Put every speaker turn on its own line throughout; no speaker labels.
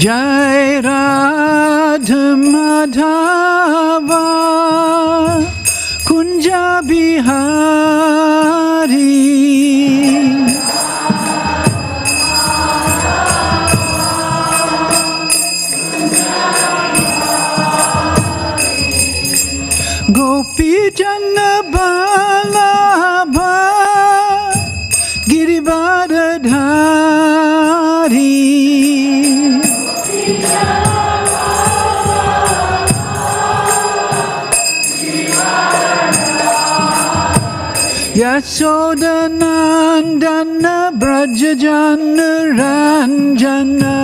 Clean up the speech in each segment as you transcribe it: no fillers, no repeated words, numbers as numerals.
Jai Radha Madhava Kunja Bihari Gopi Jana Balabha Girivardhari Yashodanandana Brajajana Ranjana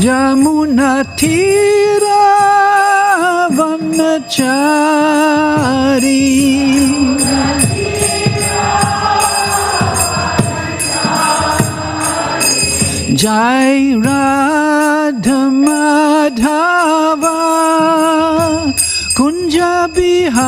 Jamuna Tira Vanachari Jai Radha Madhava Kunja Bihari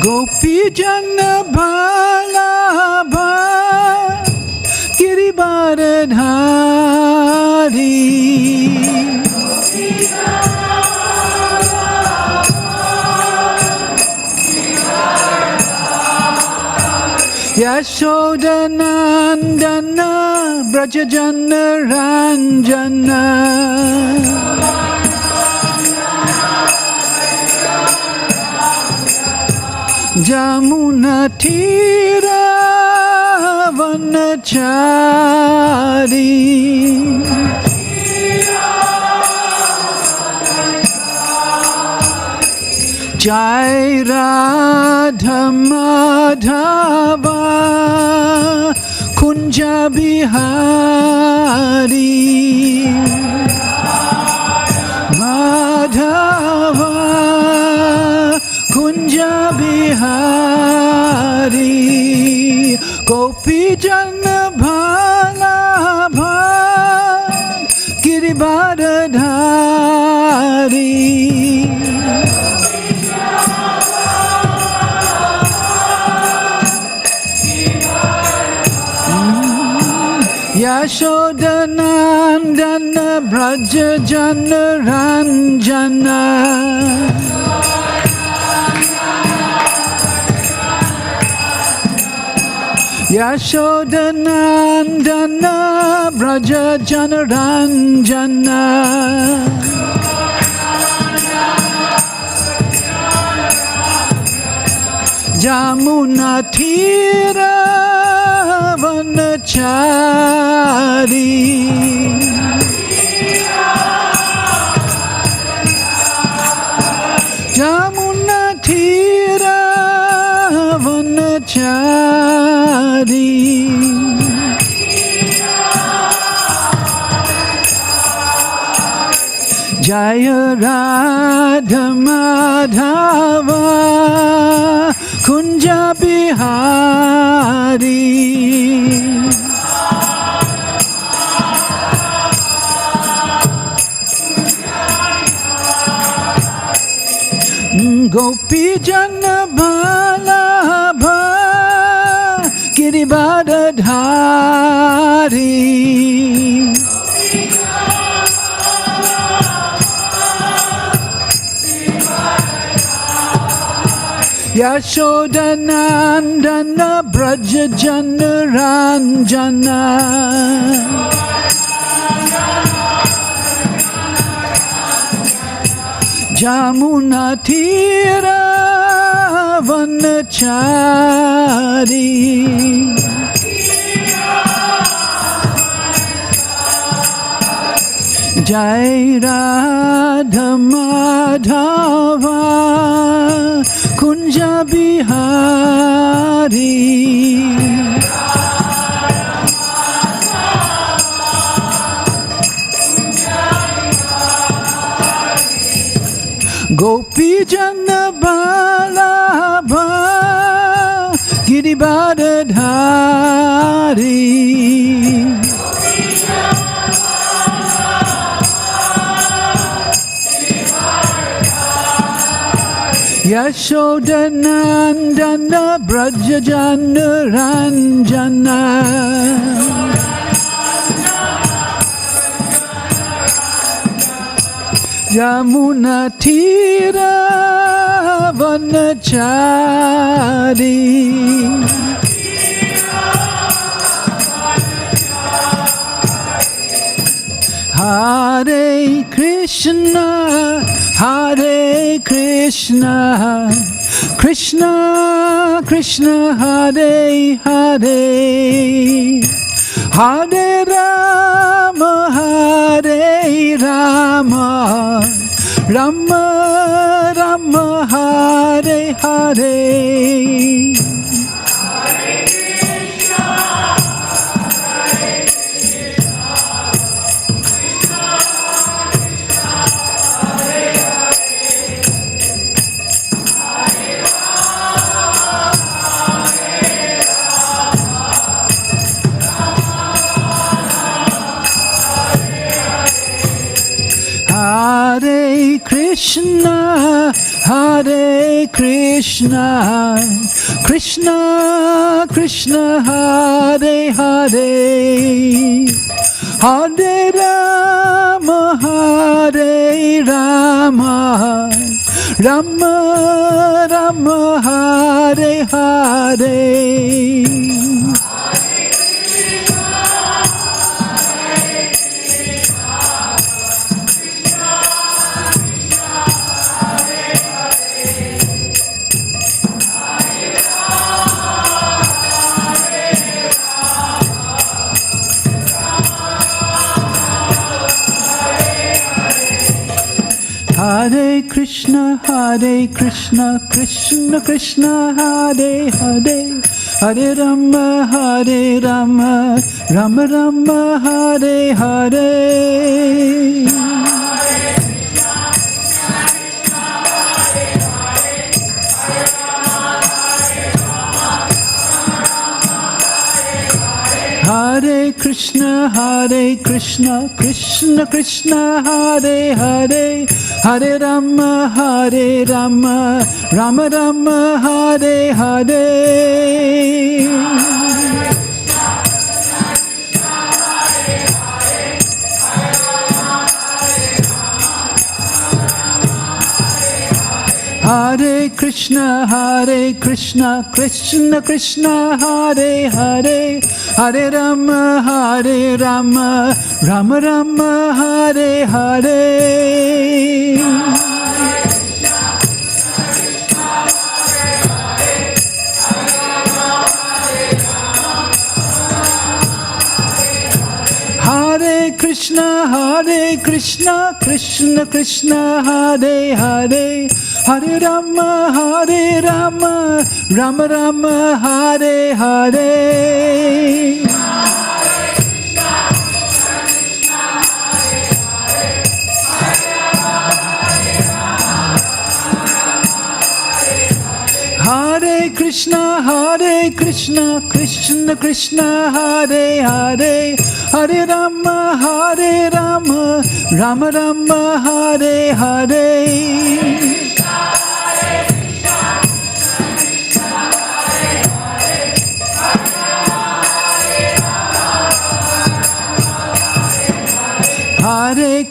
Gopi Jana Balabha Girivardhari Yashodanandana Brajajana Ranjana Jamuna Tira Vanachari Jai Radha Madhava Kunja Bihari Madhava Kunja Bihari Gopi Jana Balabha Girivardhari Yashodanandana Brajajana Ranjana Yashodanandana Brajajana Ranjana Jamuna Tira Vanachari Jamuna Tira Vanachari Jaya Radha Madhava Kunja Bihari Gopi Jana Balabha Girivardhari Yashodanandana Brajajana Ranjana Jamuna Tira Vanachari Jai Radha Madhava Kunja Bihari Gopi Jana Balabha Girivardhari Yashodanandana Brajajana Ranjana Yamuna Tira Vanachari Hare Krishna, Hare Krishna, Krishna Krishna, Hare Hare, Hare Rama, Hare Rama, Rama Rama, Hare Hare. Hare Krishna, Hare Krishna, Krishna Krishna, Hare Hare, Hare Rama, Hare Rama, Rama Rama, Hare Hare. Hare Krishna, Krishna Krishna, Hare Hare, Hare Rama, Rama Rama, Hare Hare. Hare Krishna, Krishna Krishna, Hare Hare, Hare Rama, Rama Rama, Hare Hare. Hare Krishna, Krishna Krishna, Hare Hare, Hare Rama, Rama Rama, Hare Hare. Hare Krishna, Krishna Krishna, Hare Hare, Hare Rama, Rama Rama, Hare Hare. Hare Krishna, Krishna Krishna, Hare Hare, Hare Rama, Rama Rama, Hare Hare. Hare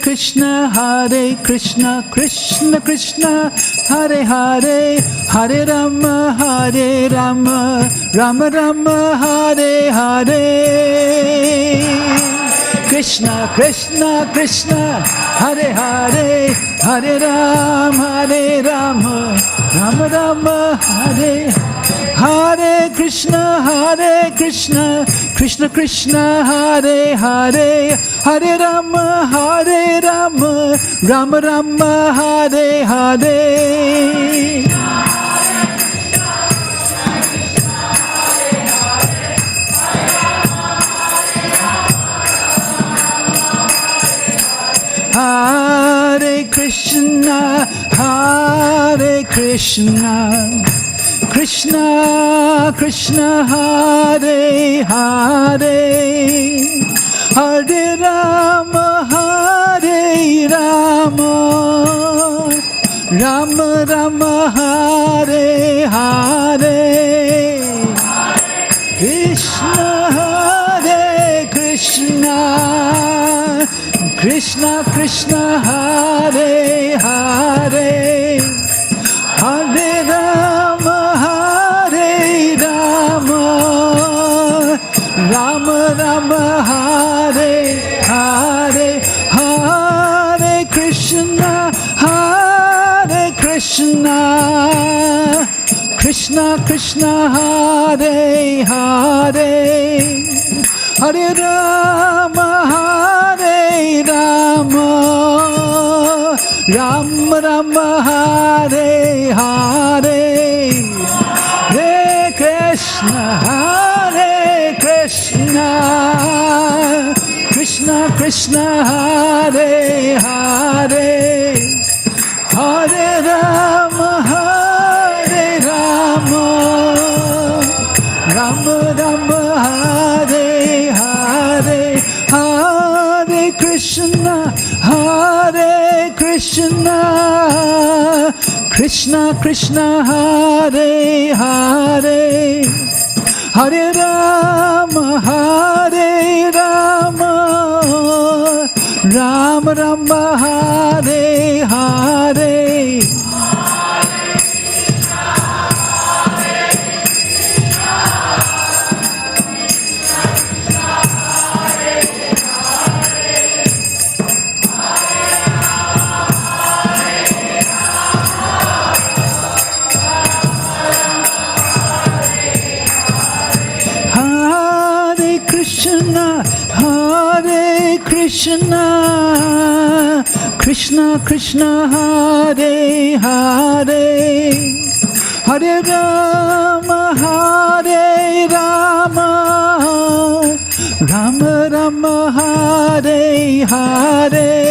Krishna, Krishna Krishna, Hare Hare, Hare Rama, Rama Rama, Hare Hare. Krishna Krishna, Hare Hare, Hare Rama, Rama Rama, Hare Hare. Krishna, Krishna Krishna, Hare Hare, Hare Rama, Rama Rama, Hare Hare. Hare Krishna, Krishna Krishna, Hare Hare, Hare Rama, Rama Rama Hare Hare, Krishna Hare Krishna, Krishna Krishna Hare Hare, Hare Rama Hare Rama, Rama Rama Hare Hare, Hare Krishna Hare Krishna, Krishna Krishna Hare Hare, Hare Rama Hare Rama, Rama Rama Hare Hare, Hare Krishna Hare Krishna, Krishna Krishna Hare Hare, Hare Rama Hare Rama, Rama Rama Hare Hare, Hare Krishna Hare Krishna, Krishna Krishna Hare Hare, Hare Rama Hare Rama, Rama Rama Hare Hare, Krishna Hare Krishna, Krishna Krishna Hare Hare, Hare Rama Hare Rama, Rama Rama Hare Hare,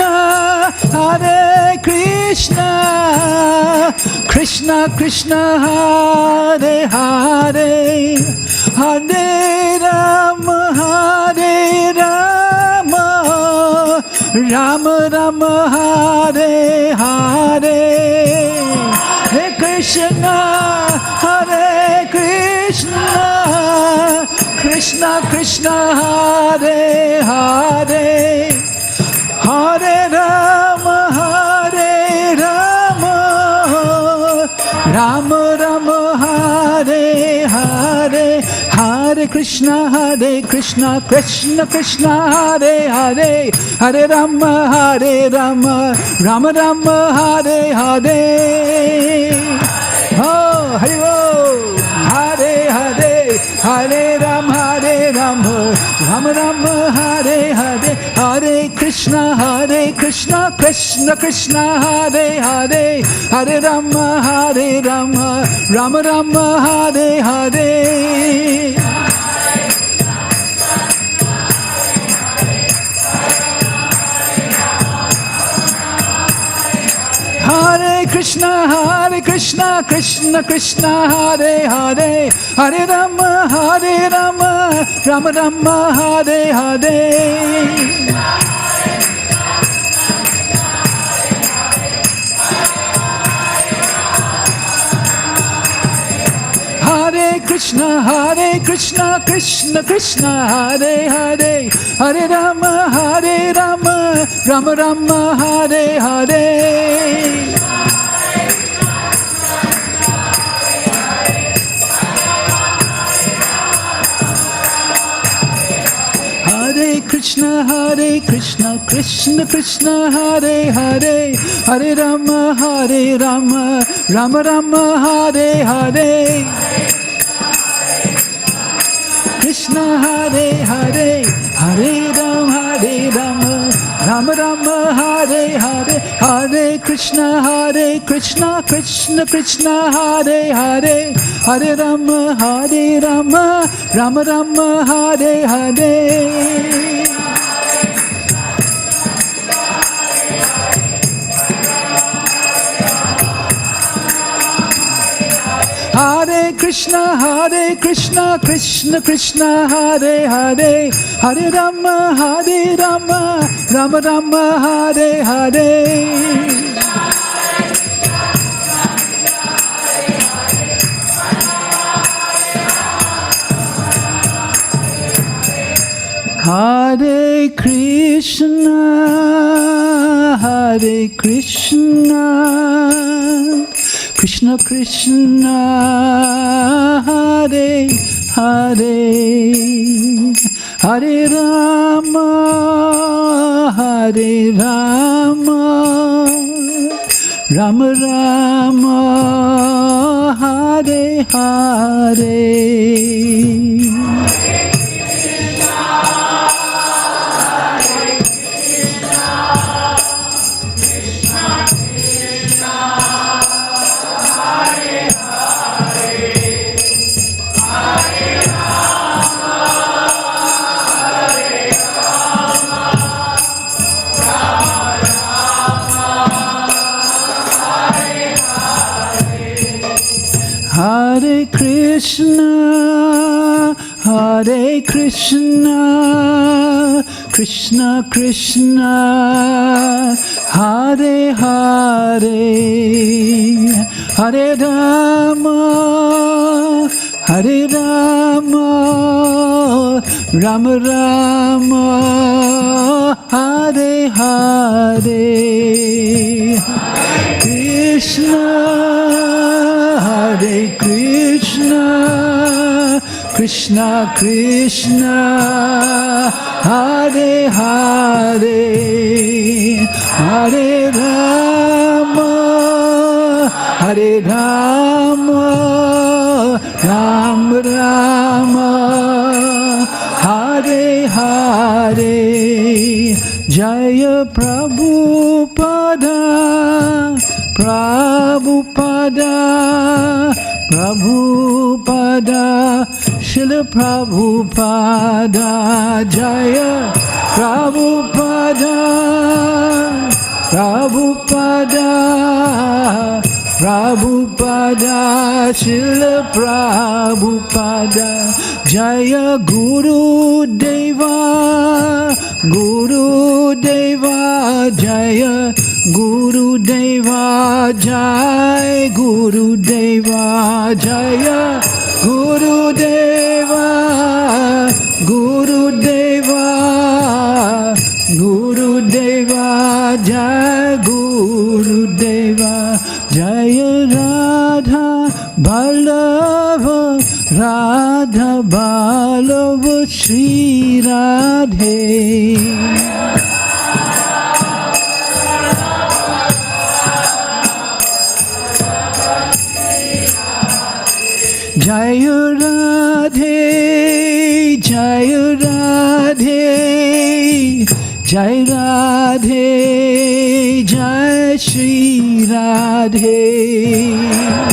Krishna Hare Krishna, Krishna Krishna Hare Hare, Hare Rama Hare Rama, Rama Rama Hare Hare, Hare Krishna Hare Krishna, Krishna Krishna Hare Hare, Hare Rama Hare Rama, Rama Rama Hare Hare, Hare Krishna Krishna Krishna Hare Hare, Hare Rama Rama, Rama Rama Hare Hare. Oh, Hare Rama, Hare Hare, Hare Rama, Rama Rama Hare Hare, Hare Krishna Krishna Krishna Hare Hare, Hare Rama, Rama Rama Hare Hare. Hare Krishna Krishna Krishna Hare Hare, Hare Rama, Rama Rama Hare Hare. Hare Krishna Krishna Krishna Hare Hare, Hare Rama, Rama Rama Hare Hare. Hare Krishna Krishna Krishna Hare Hare, Hare Rama, Rama Rama Hare Hare. Krishna Hare Hare, Hare Rama, Rama Rama Hare Hare, Hare Krishna Krishna Krishna Hare Hare, Hare Rama Rama Rama Hare Hare. Hare Krishna Krishna Krishna Hare Hare, Hare Rama Rama Rama Hare Hare. Hare Krishna Krishna Krishna Hare Hare, Hare Rama Rama Rama Hare Hare. Hare Krishna Krishna Krishna Hare Hare, Hare Rama Rama Rama Hare Hare. Krishna Krishna Krishna Hare Hare, Hare Rama Rama Rama Hare Hare. Jaya Prabhupada Srila Prabhupada, Jaya Prabhupada Srila Prabhupada, Jaya Guru Deva Jaya Guru Deva, Jai Guru Deva, Jaya Guru Deva Jai Guru Deva, Jaya Radha Ballabha Shri Radhe. Jaya Radhe, Jaya Radhe, Jai Radhe, Jai Shri Radhe.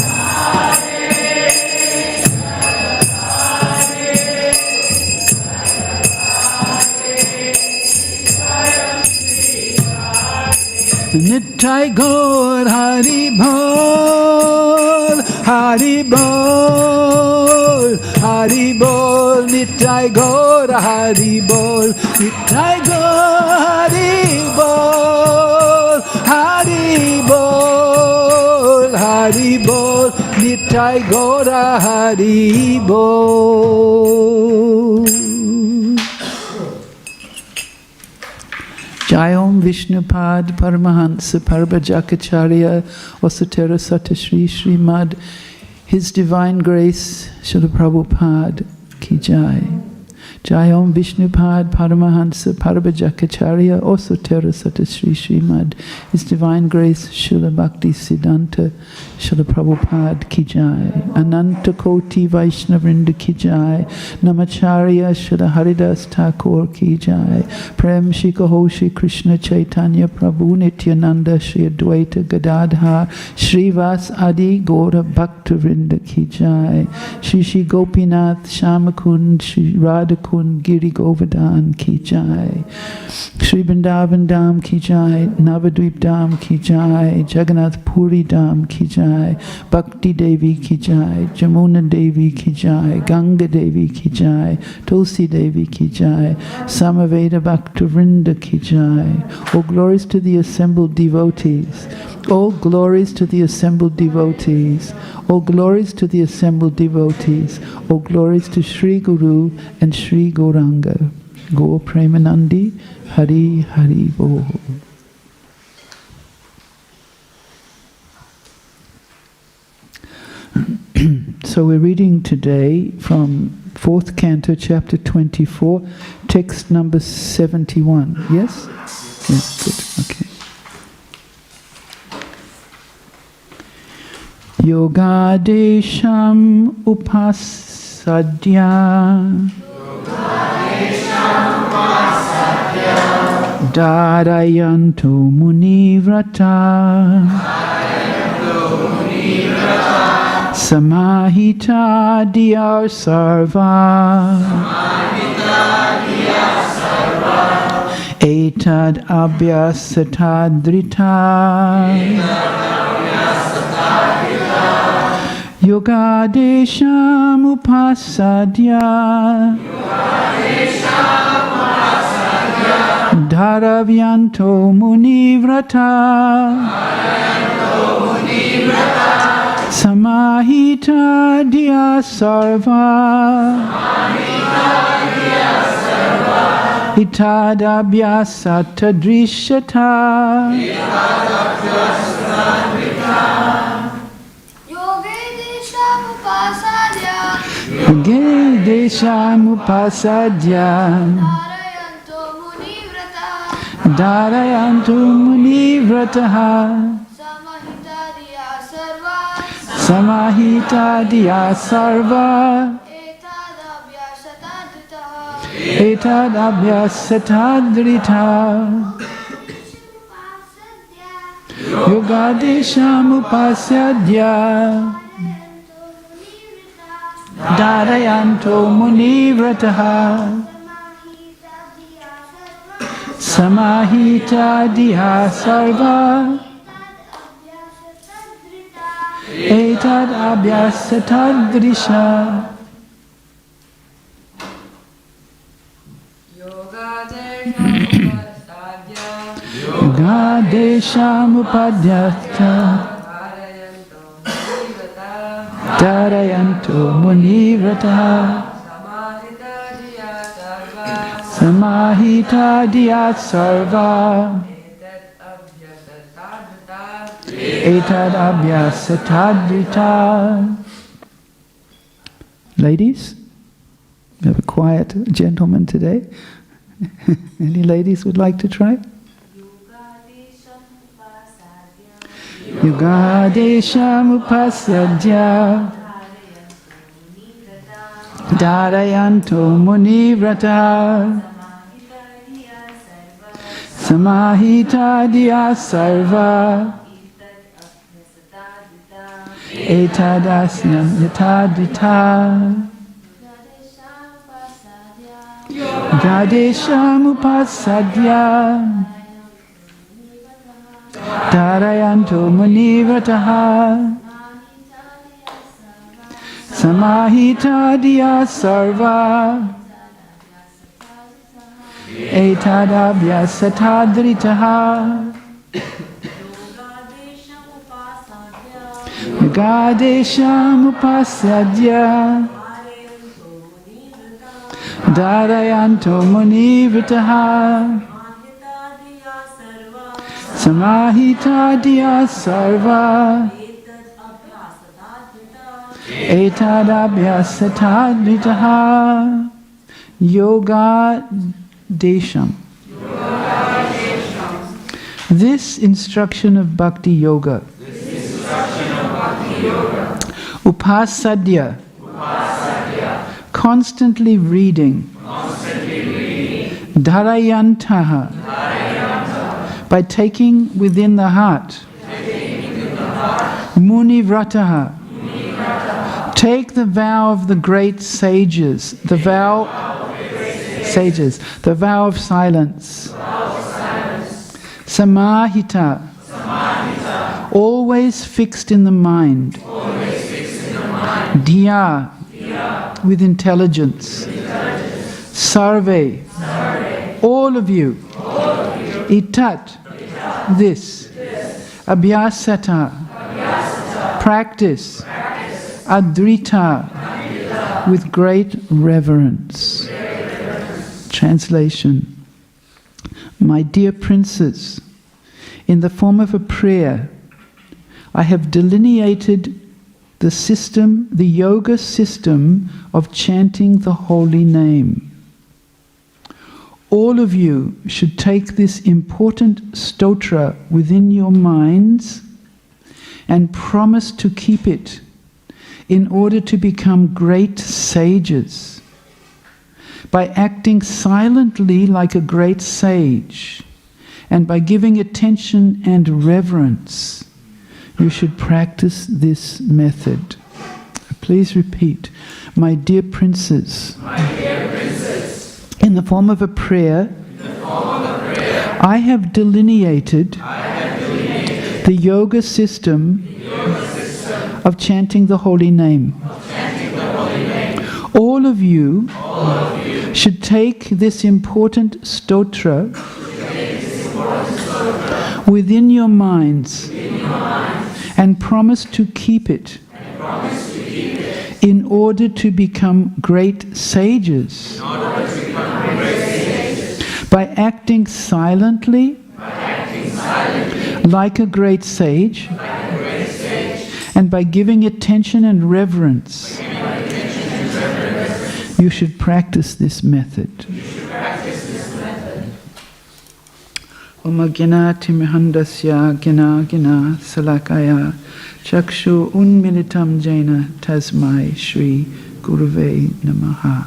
Nittai Gaur Hari Bol, Hari Bol, Hari Bol, Nittai Gaur Hari Bol, Nittai Gaur Hari Bol, Hari Bol, Hari Bol, Nittai Gaur Hari Bol. Jai Om Vishnupad Paramahansa Parva Jagattarini Osatera Sata Shri Śrīmad, His Divine Grace Srila Prabhupada Ki Jai. Jayom Vishnupad Paramahansa Parabhajakacharya Osotera Sata Sri Śrīmad. His Divine Grace Srila Bhakti Siddhanta Srila Prabhupada Ki Jai. Ananta Koti Vaishnavrinda Ki Jai. Namacharya Srila Haridas Thakur Ki Jai. Prem Shri Kaho Shri Krishna Chaitanya Prabhu Nityananda Shri Advaita Gadadhar Shrivas Adi Gaura Bhaktivinoda Ki Jai. Shri Shri Gopinath Shamakund Shri Radhakund Giri Govardhan Ki Jai. Shri Vrindavan Dham Ki Jai. Navadvip Dham Ki Jai. Jagannath Puri Dham Ki Jai. Bhakti Devi Ki Jai. Jamuna Devi Ki Jai. Ganga Devi Ki Jai. Tulsi Devi Ki Jai. Samaveda Bhaktivinoda Ki Jai. All glories to the assembled devotees. All glories to the assembled devotees. All glories to the assembled devotees. All glories to Sri Guru and Sri Gauranga. Gaur Premanandi, Hari Hari Bol. So we're reading today from 4th Canto, Chapter 24, text number 71. Yes? Yes, good. Okay. Yogadesham upasadya Darayanto munivrata Samahita diyar sarva Etad abhyasatadrita Yogadesham upasadya Dharavyanto munivrata Samahita diya sarva Itadabhyasatadrishata Yogadesham upasadya Dharayanto munivrataha Samahita diya sarva Etadabhyasatadrita Yogadesham upasadya Dharayanto munivrataha Samahita diya sarva Etad abhyasatadrisha Yogadesham upadyasta Dharayanto munivrataha Samahita diya sarva Etad abhyasatadrita. Ladies, we have a quiet gentleman today. Any ladies would like to try? Yogadesham upasadya Dharayanto munivrata Samahita diya sarva Etadasyam yatadrita Yogadesham upasadya Dharayanto munivrataha Samahita diya sarva Etadabhyasatadritaha Yogadesham upasadya Dharayanto munivrataha Samahita diya sarva Etadabhyasatadritaha Yoga Desham. This instruction of Bhakti Yoga. Upasadya. Constantly reading. Dharayantaha. By taking within the heart. Munivrataha. Take the vow of the great sages, the vow of silence. Samahita. Always fixed in the mind. Dhya. With intelligence. Sarve. All of you. Itat. This. Abhyasata. Practice. Adrita. With great reverence. Translation. My dear princes, in the form of a prayer, I have delineated the system, the yoga system of chanting the holy name. All of you should take this important stotra within your minds and promise to keep it in order to become great sages. By acting silently like a great sage and by giving attention and reverence, you should practice this method. Please repeat. My dear princes, in the form of a prayer, I have delineated the yoga system of chanting the holy name. All of you should take this important stotra within your minds and promise to keep it in order to become great sages. By acting silently like a great sage and by giving attention and reverence, you should practice this method. Om Gyanati Mihandasya Gyana Gyana Salakaya Chakshu Unmilitam Jaina Tasmai Shri Gurave Namaha.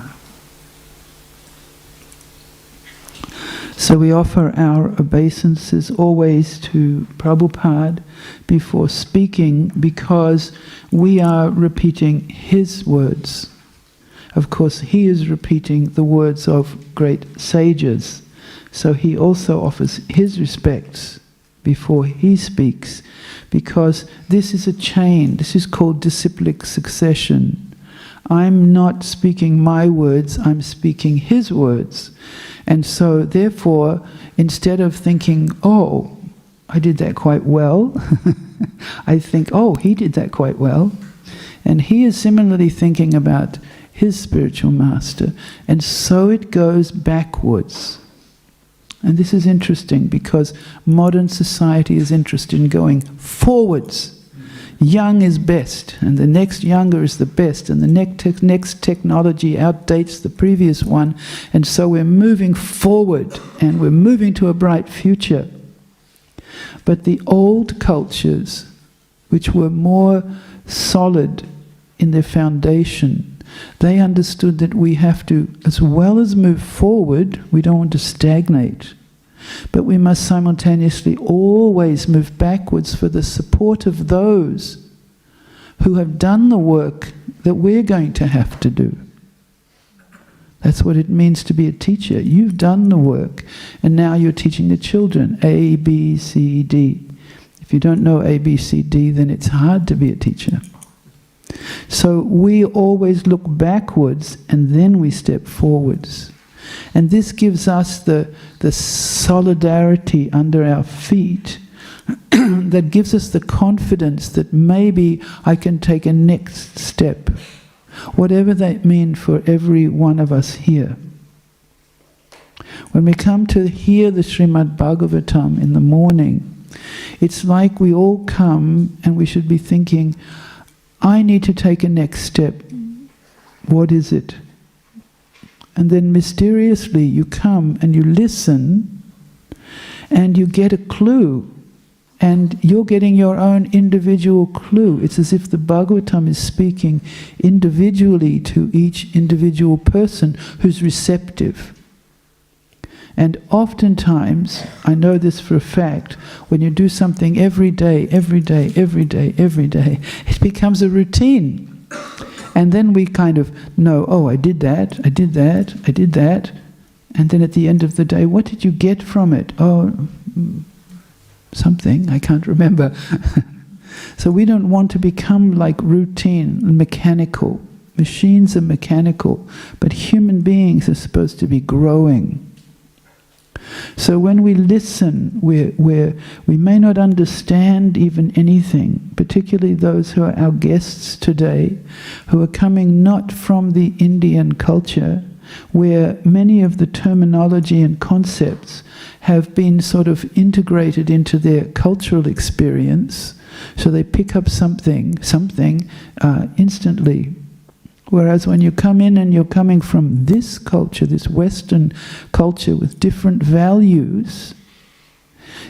So we offer our obeisances always to Prabhupada before speaking, because we are repeating his words. Of course, he is repeating the words of great sages, so he also offers his respects before he speaks, because this is a chain. This is called disciplic succession. I'm not speaking my words, I'm speaking his words. And so, therefore, instead of thinking, oh, I did that quite well, I think, oh, he did that quite well. And he is similarly thinking about his spiritual master. And so it goes backwards. And this is interesting because modern society is interested in going forwards. Young is best, and the next younger is the best, and the next technology outdates the previous one, and so we're moving forward, and we're moving to a bright future. But the old cultures, which were more solid in their foundation, they understood that we have to, as well as move forward, we don't want to stagnate, but we must simultaneously always move backwards for the support of those who have done the work that we're going to have to do. That's what it means to be a teacher. You've done the work, and now you're teaching the children A, B, C, D. If you don't know A, B, C, D, then it's hard to be a teacher. So we always look backwards and then we step forwards. And this gives us the solidarity under our feet that gives us the confidence that maybe I can take a next step, whatever that means for every one of us here. When we come to hear the Śrīmad Bhāgavatam in the morning, it's like we all come and we should be thinking, I need to take a next step. What is it? And then mysteriously you come and you listen and you get a clue. And you're getting your own individual clue. It's as if the Bhagavatam is speaking individually to each individual person who's receptive. And oftentimes, I know this for a fact, when you do something every day, it becomes a routine. And then we kind of know, oh, I did that. And then at the end of the day, what did you get from it? Oh, something, I can't remember. So we don't want to become like routine and mechanical. Machines are mechanical, but human beings are supposed to be growing. So when we listen, we may not understand even anything, particularly those who are our guests today, who are coming not from the Indian culture, where many of the terminology and concepts have been sort of integrated into their cultural experience, so they pick up something instantly. Whereas when you come in and you're coming from this culture, this Western culture with different values,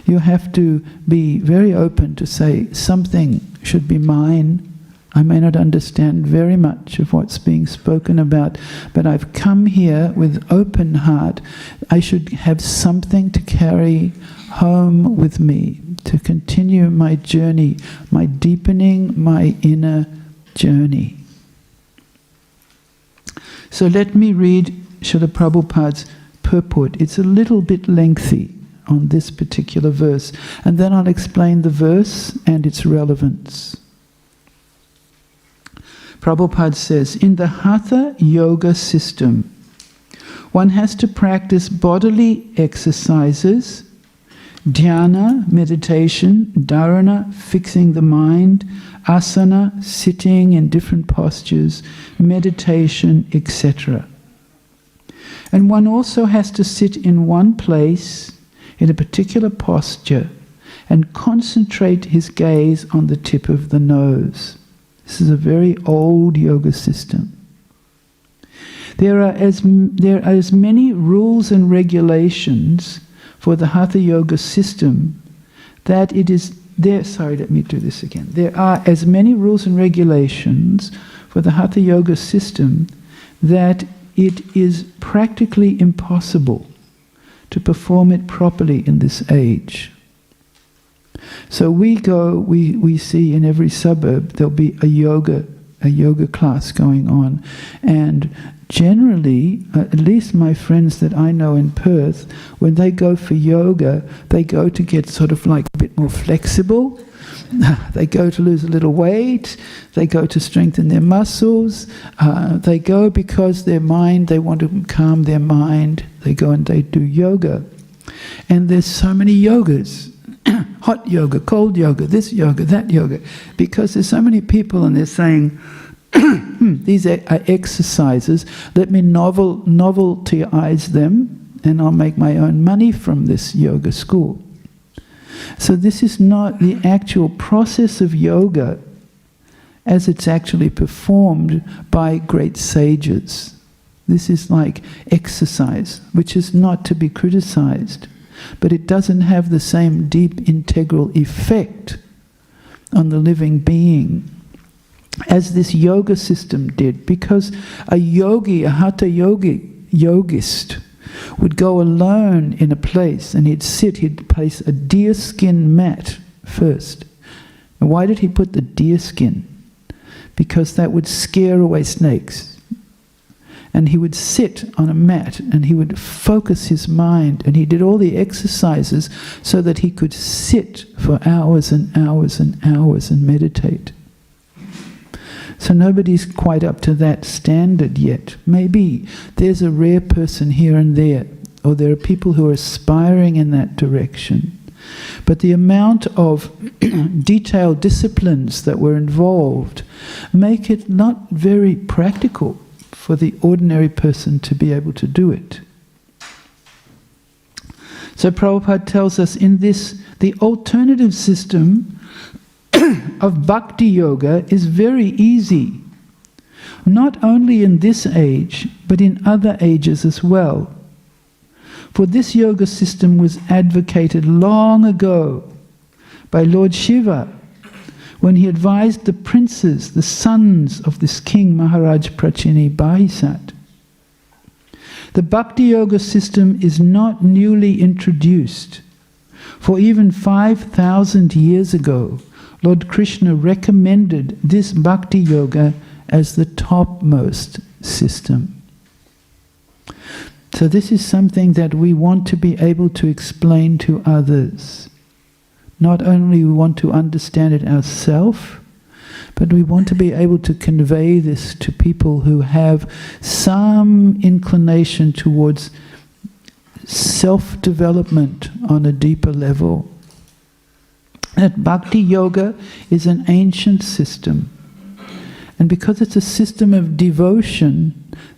you have to be very open to say, something should be mine. I may not understand very much of what's being spoken about, but I've come here with open heart. I should have something to carry home with me, to continue my journey, my deepening, my inner journey. So let me read Srila Prabhupada's purport. It's a little bit lengthy on this particular verse, and then I'll explain the verse and its relevance. Prabhupada says, in the Hatha Yoga system, one has to practice bodily exercises, dhyana, meditation, dharana, fixing the mind, asana, sitting in different postures, meditation, etc. And one also has to sit in one place, in a particular posture, and concentrate his gaze on the tip of the nose. This is a very old yoga system. There are as many rules and regulations for the Hatha Yoga system that it is there. Sorry, let me do this again. There are as many rules and regulations for the Hatha Yoga system that it is practically impossible to perform it properly in this age. So we see in every suburb there'll be a yoga class going on, and generally, at least my friends that I know in Perth, when they go for yoga, they go to get sort of like a bit more flexible. They go to lose a little weight. They go to strengthen their muscles. They go because they want to calm their mind. They go and they do yoga. And there's so many yogas. Hot yoga, cold yoga, this yoga, that yoga. Because there's so many people and they're saying, these are exercises, let me noveltyize them and I'll make my own money from this yoga school. So this is not the actual process of yoga as it's actually performed by great sages. This is like exercise, which is not to be criticized, but it doesn't have the same deep integral effect on the living being as this yoga system did, because a yogi, a hatha yogist, would go alone in a place and he'd place a deerskin mat first. And why did he put the deerskin? Because that would scare away snakes. And he would sit on a mat and he would focus his mind, and he did all the exercises so that he could sit for hours and hours and hours and meditate. So nobody's quite up to that standard yet. Maybe there's a rare person here and there, or there are people who are aspiring in that direction. But the amount of detailed disciplines that were involved make it not very practical for the ordinary person to be able to do it. So Prabhupada tells us in this, the alternative system of bhakti yoga is very easy. not only in this age, but in other ages as well. For this yoga system was advocated long ago by Lord Shiva, when he advised the princes, the sons of this king Maharaj Prachini Bahisat. The Bhakti Yoga system is not newly introduced. For even 5,000 years ago, Lord Krishna recommended this Bhakti Yoga as the topmost system. So this is something that we want to be able to explain to others. Not only we want to understand it ourselves, but we want to be able to convey this to people who have some inclination towards self-development on a deeper level. That Bhakti Yoga is an ancient system. And because it's a system of devotion,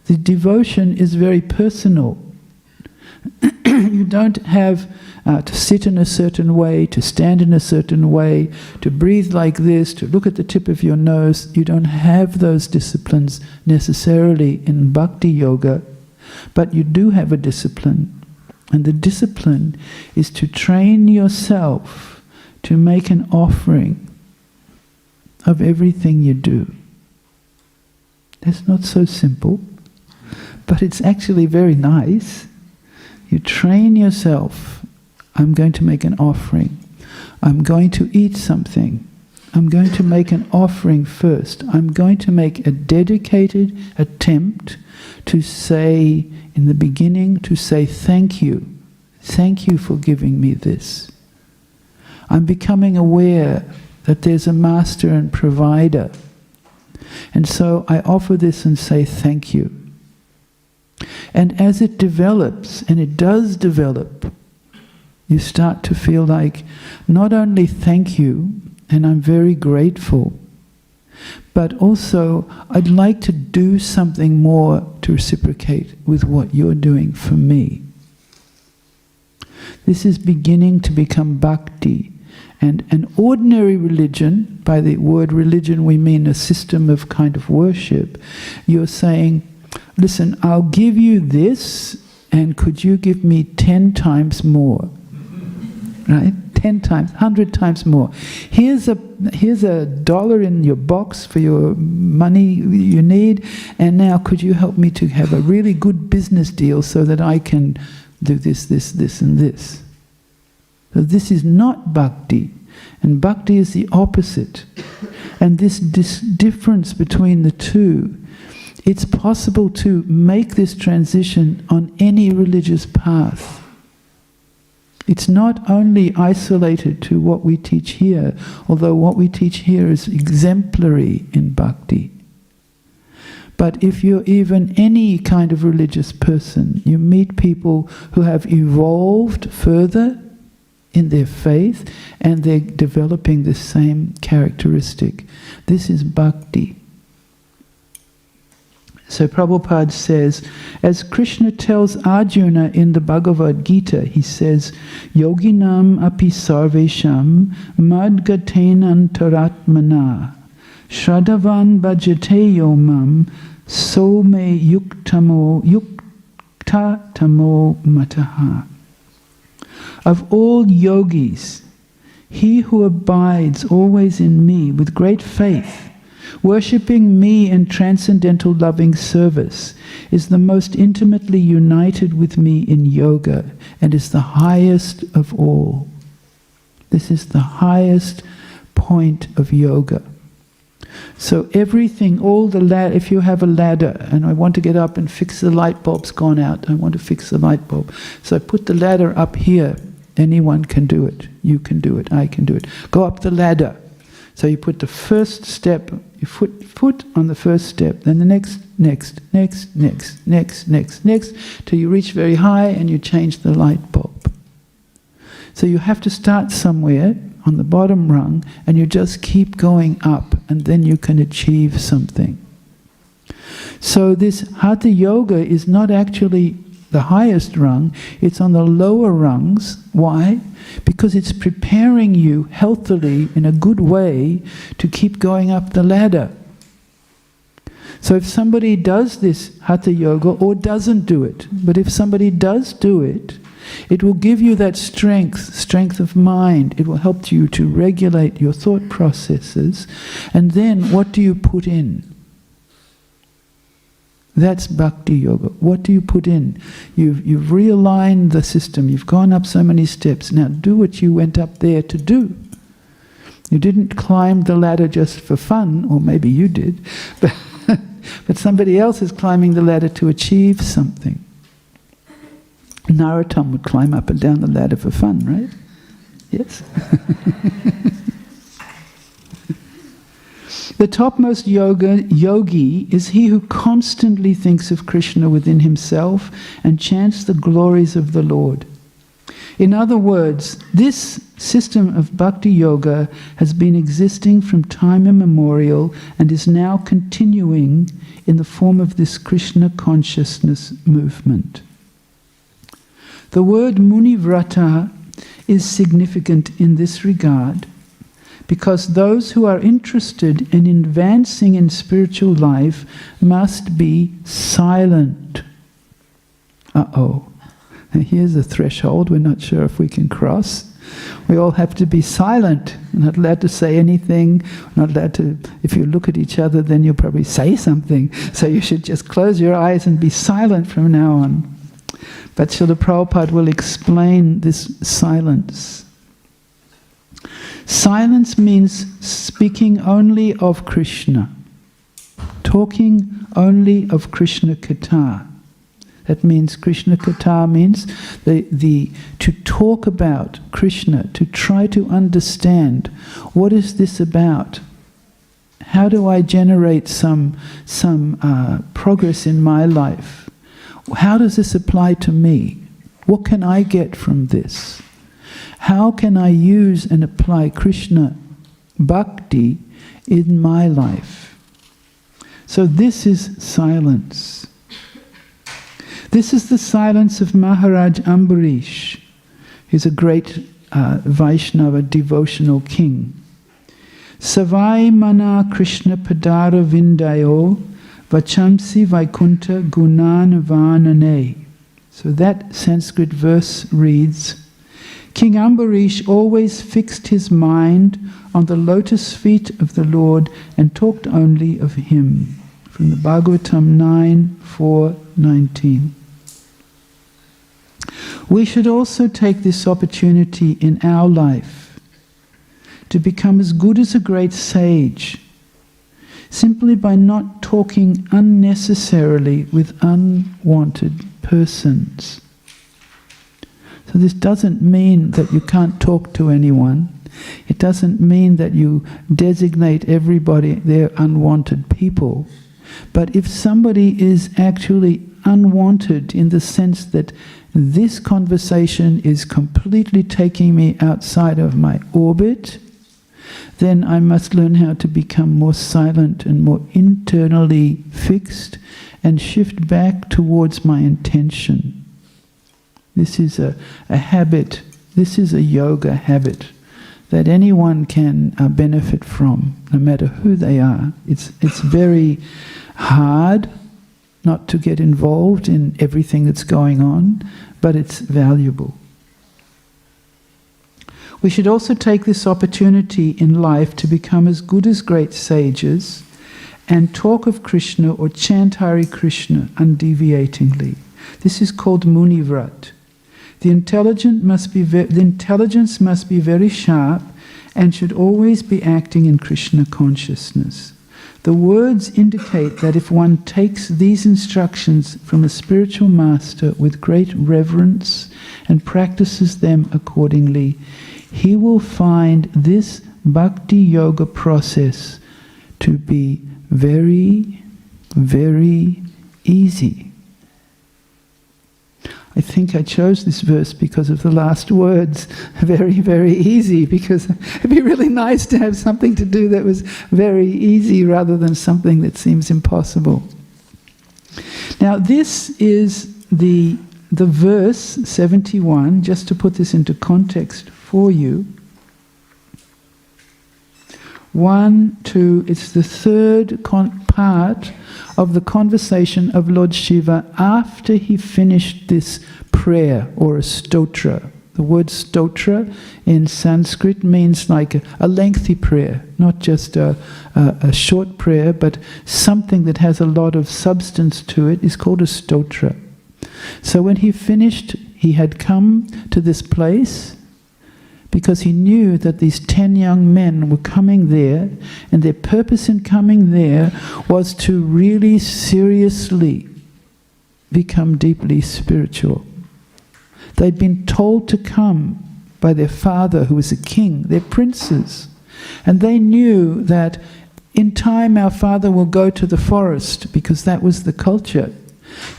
the devotion is very personal. You don't have to sit in a certain way, to stand in a certain way, to breathe like this, to look at the tip of your nose. You don't have those disciplines necessarily in Bhakti Yoga, but you do have a discipline. And the discipline is to train yourself to make an offering of everything you do. That's not so simple, but it's actually very nice. You train yourself. I'm going to make an offering. I'm going to eat something. I'm going to make an offering first. I'm going to make a dedicated attempt to say, in the beginning, to say thank you. Thank you for giving me this. I'm becoming aware that there's a master and provider. And so I offer this and say thank you. And as it develops, and it does develop, you start to feel like, not only thank you, and I'm very grateful, but also I'd like to do something more to reciprocate with what you're doing for me. This is beginning to become bhakti. And an ordinary religion, by the word religion we mean a system of kind of worship, you're saying, listen, I'll give you this, and could you give me 10 times more? Right? 10 times, 100 times more. Here's a $1 in your box for your money you need, and now could you help me to have a really good business deal so that I can do this, this, this, and this. So this is not bhakti, and bhakti is the opposite. And this difference between the two, it's possible to make this transition on any religious path. It's not only isolated to what we teach here, although what we teach here is exemplary in bhakti. But if you're even any kind of religious person, you meet people who have evolved further in their faith, and they're developing the same characteristic. This is bhakti. So Prabhupada says, as Krishna tells Arjuna in the Bhagavad Gita, he says, Yoginam api sarvesham madgatenan taratmana Shraddhavan bhajate yomam so me yuktatamo mataha. Of all yogis, he who abides always in me with great faith, worshipping me in transcendental loving service, is the most intimately united with me in yoga and is the highest of all. This is the highest point of yoga. So everything, all the ladder, if you have a ladder and I want to get up and fix the light bulb's gone out, I want to fix the light bulb. So I put the ladder up here. Anyone can do it. You can do it. I can do it. Go up the ladder. So you put the first step, you foot on the first step, then the next, till you reach very high and you change the light bulb. So you have to start somewhere on the bottom rung and you just keep going up and then you can achieve something. So this Hatha Yoga is not actually the highest rung, it's on the lower rungs. Why? Because it's preparing you healthily in a good way to keep going up the ladder. So if somebody does this Hatha Yoga or doesn't do it, but if somebody does do it, it will give you that strength of mind. It will help you to regulate your thought processes. And then what do you put in? That's Bhakti Yoga. What do you put in? You've realigned the system. You've gone up so many steps. Now do what you went up there to do. You didn't climb the ladder just for fun, or maybe you did, but somebody else is climbing the ladder to achieve something. Narottam would climb up and down the ladder for fun, right? Yes? The topmost yogi is he who constantly thinks of Krishna within himself and chants the glories of the Lord. In other words, this system of Bhakti Yoga has been existing from time immemorial and is now continuing in the form of this Krishna consciousness movement. The word Munivrata is significant in this regard because those who are interested in advancing in spiritual life must be silent. Now here's a threshold we're not sure if we can cross. We all have to be silent. We're not allowed to say anything. We're not allowed to, if you look at each other, then you'll probably say something. So you should just close your eyes and be silent from now on. But Srila Prabhupada will explain this silence. Silence means speaking only of Krishna, talking only of Krishna Katha. That means Krishna Katha means to talk about Krishna, to try to understand what is this about. How do I generate some progress in my life? How does this apply to me? What can I get from this? How can I use and apply Krishna Bhakti in my life? So this is silence. This is the silence of Maharaj Ambarish. He's a great Vaishnava devotional king. Savai mana Krishna padara vindayo vachamsi vaikunta gunan vanane. So that Sanskrit verse reads, King Ambarish always fixed his mind on the lotus feet of the Lord and talked only of him. From the Bhagavatam 9:4-19. We should also take this opportunity in our life to become as good as a great sage, simply by not talking unnecessarily with unwanted persons. So this doesn't mean that you can't talk to anyone. It doesn't mean that you designate everybody they're unwanted people. But if somebody is actually unwanted in the sense that this conversation is completely taking me outside of my orbit, then I must learn how to become more silent and more internally fixed and shift back towards my intention. This is a habit, this is a yoga habit that anyone can benefit from, no matter who they are. It's very hard not to get involved in everything that's going on, but it's valuable. We should also take this opportunity in life to become as good as great sages and talk of Krishna or chant Hare Krishna undeviatingly. This is called Munivrat. The intelligence must be very sharp and should always be acting in Krishna consciousness. The words indicate that if one takes these instructions from a spiritual master with great reverence and practices them accordingly, he will find this Bhakti Yoga process to be very, very easy. I think I chose this verse because of the last words, very, very easy, because it'd be really nice to have something to do that was very easy rather than something that seems impossible. Now this is the verse 71, just to put this into context for you. 1, 2, it's the third part of the conversation of Lord Shiva after he finished this prayer, or a stotra. The word stotra in Sanskrit means like a lengthy prayer, not just a short prayer, but something that has a lot of substance to it is called a stotra. So when he finished, he had come to this place because he knew that these 10 young men were coming there, and their purpose in coming there was to really seriously become deeply spiritual. They'd been told to come by their father, who was a king, their princes. And they knew that in time our father will go to the forest, because that was the culture.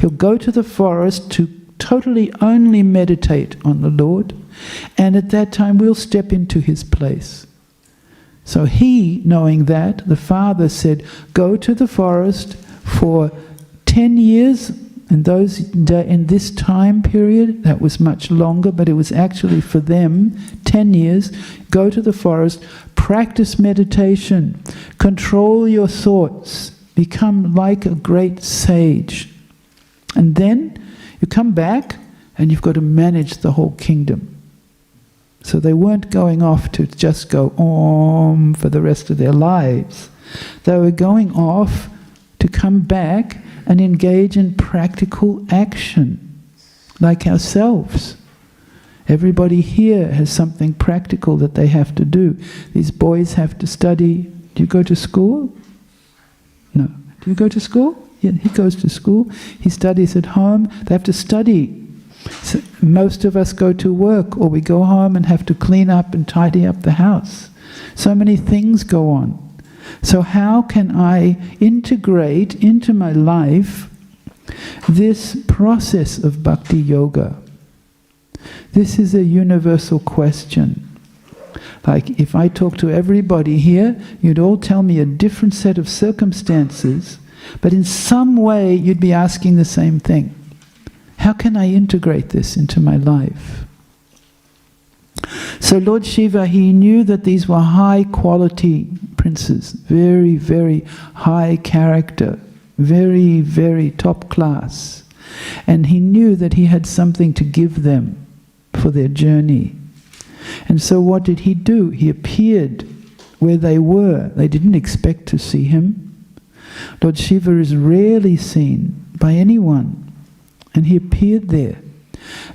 He'll go to the forest to totally only meditate on the Lord, and at that time we'll step into his place. So he, knowing that, the father said, go to the forest for 10 years. In this time period, that was much longer, but it was actually for them 10 years. Go to the forest, practice meditation, control your thoughts, become like a great sage. And then you come back and you've got to manage the whole kingdom. So they weren't going off to just go Om for the rest of their lives. They were going off to come back and engage in practical action, like ourselves. Everybody here has something practical that they have to do. These boys have to study. Do you go to school? No. Do you go to school? Yeah, he goes to school. He studies at home. They have to study. So most of us go to work, or we go home and have to clean up and tidy up the house. So many things go on. So how can I integrate into my life this process of bhakti yoga? This is a universal question. Like, if I talk to everybody here, you'd all tell me a different set of circumstances, but in some way you'd be asking the same thing. How can I integrate this into my life? So Lord Shiva, he knew that these were high quality princes, very, very high character, very, very top class. And he knew that he had something to give them for their journey. And so what did he do? He appeared where they were. They didn't expect to see him. Lord Shiva is rarely seen by anyone. And he appeared there.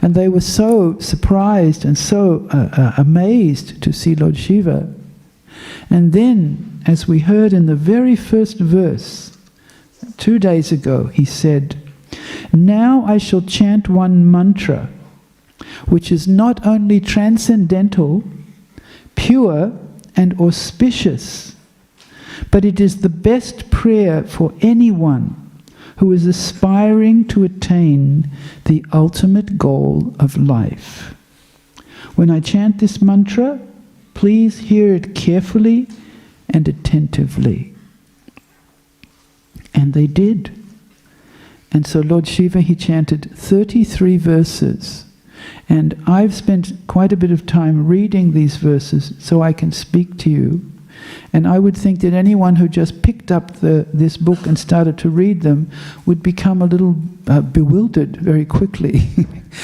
And they were so surprised and so amazed to see Lord Shiva. And then, as we heard in the very first verse, 2 days ago, he said, now I shall chant one mantra, which is not only transcendental, pure and auspicious, but it is the best prayer for anyone who is aspiring to attain the ultimate goal of life. When I chant this mantra, please hear it carefully and attentively. And they did. And so Lord Shiva, he chanted 33 verses. And I've spent quite a bit of time reading these verses so I can speak to you. And I would think that anyone who just picked up this book and started to read them would become a little bewildered very quickly,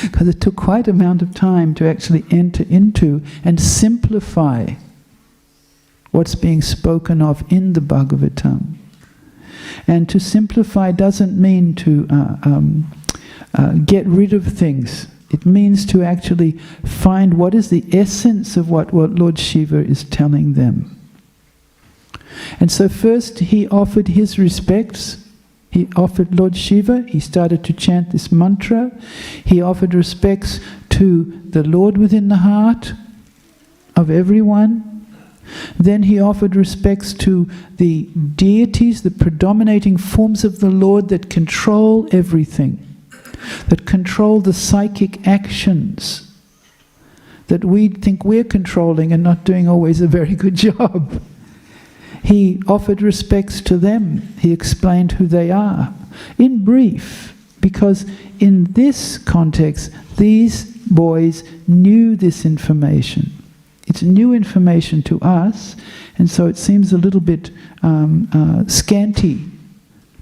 because it took quite an amount of time to actually enter into and simplify what's being spoken of in the Bhagavatam. And to simplify doesn't mean to get rid of things. It means to actually find what is the essence of what Lord Shiva is telling them. And so first he offered his respects. He offered Lord Shiva. He started to chant this mantra. He offered respects to the Lord within the heart of everyone. Then he offered respects to the deities, the predominating forms of the Lord that control everything, that control the psychic actions that we think we're controlling and not doing always a very good job. He offered respects to them. He explained who they are, in brief, because in this context, these boys knew this information. It's new information to us, and so it seems a little bit scanty.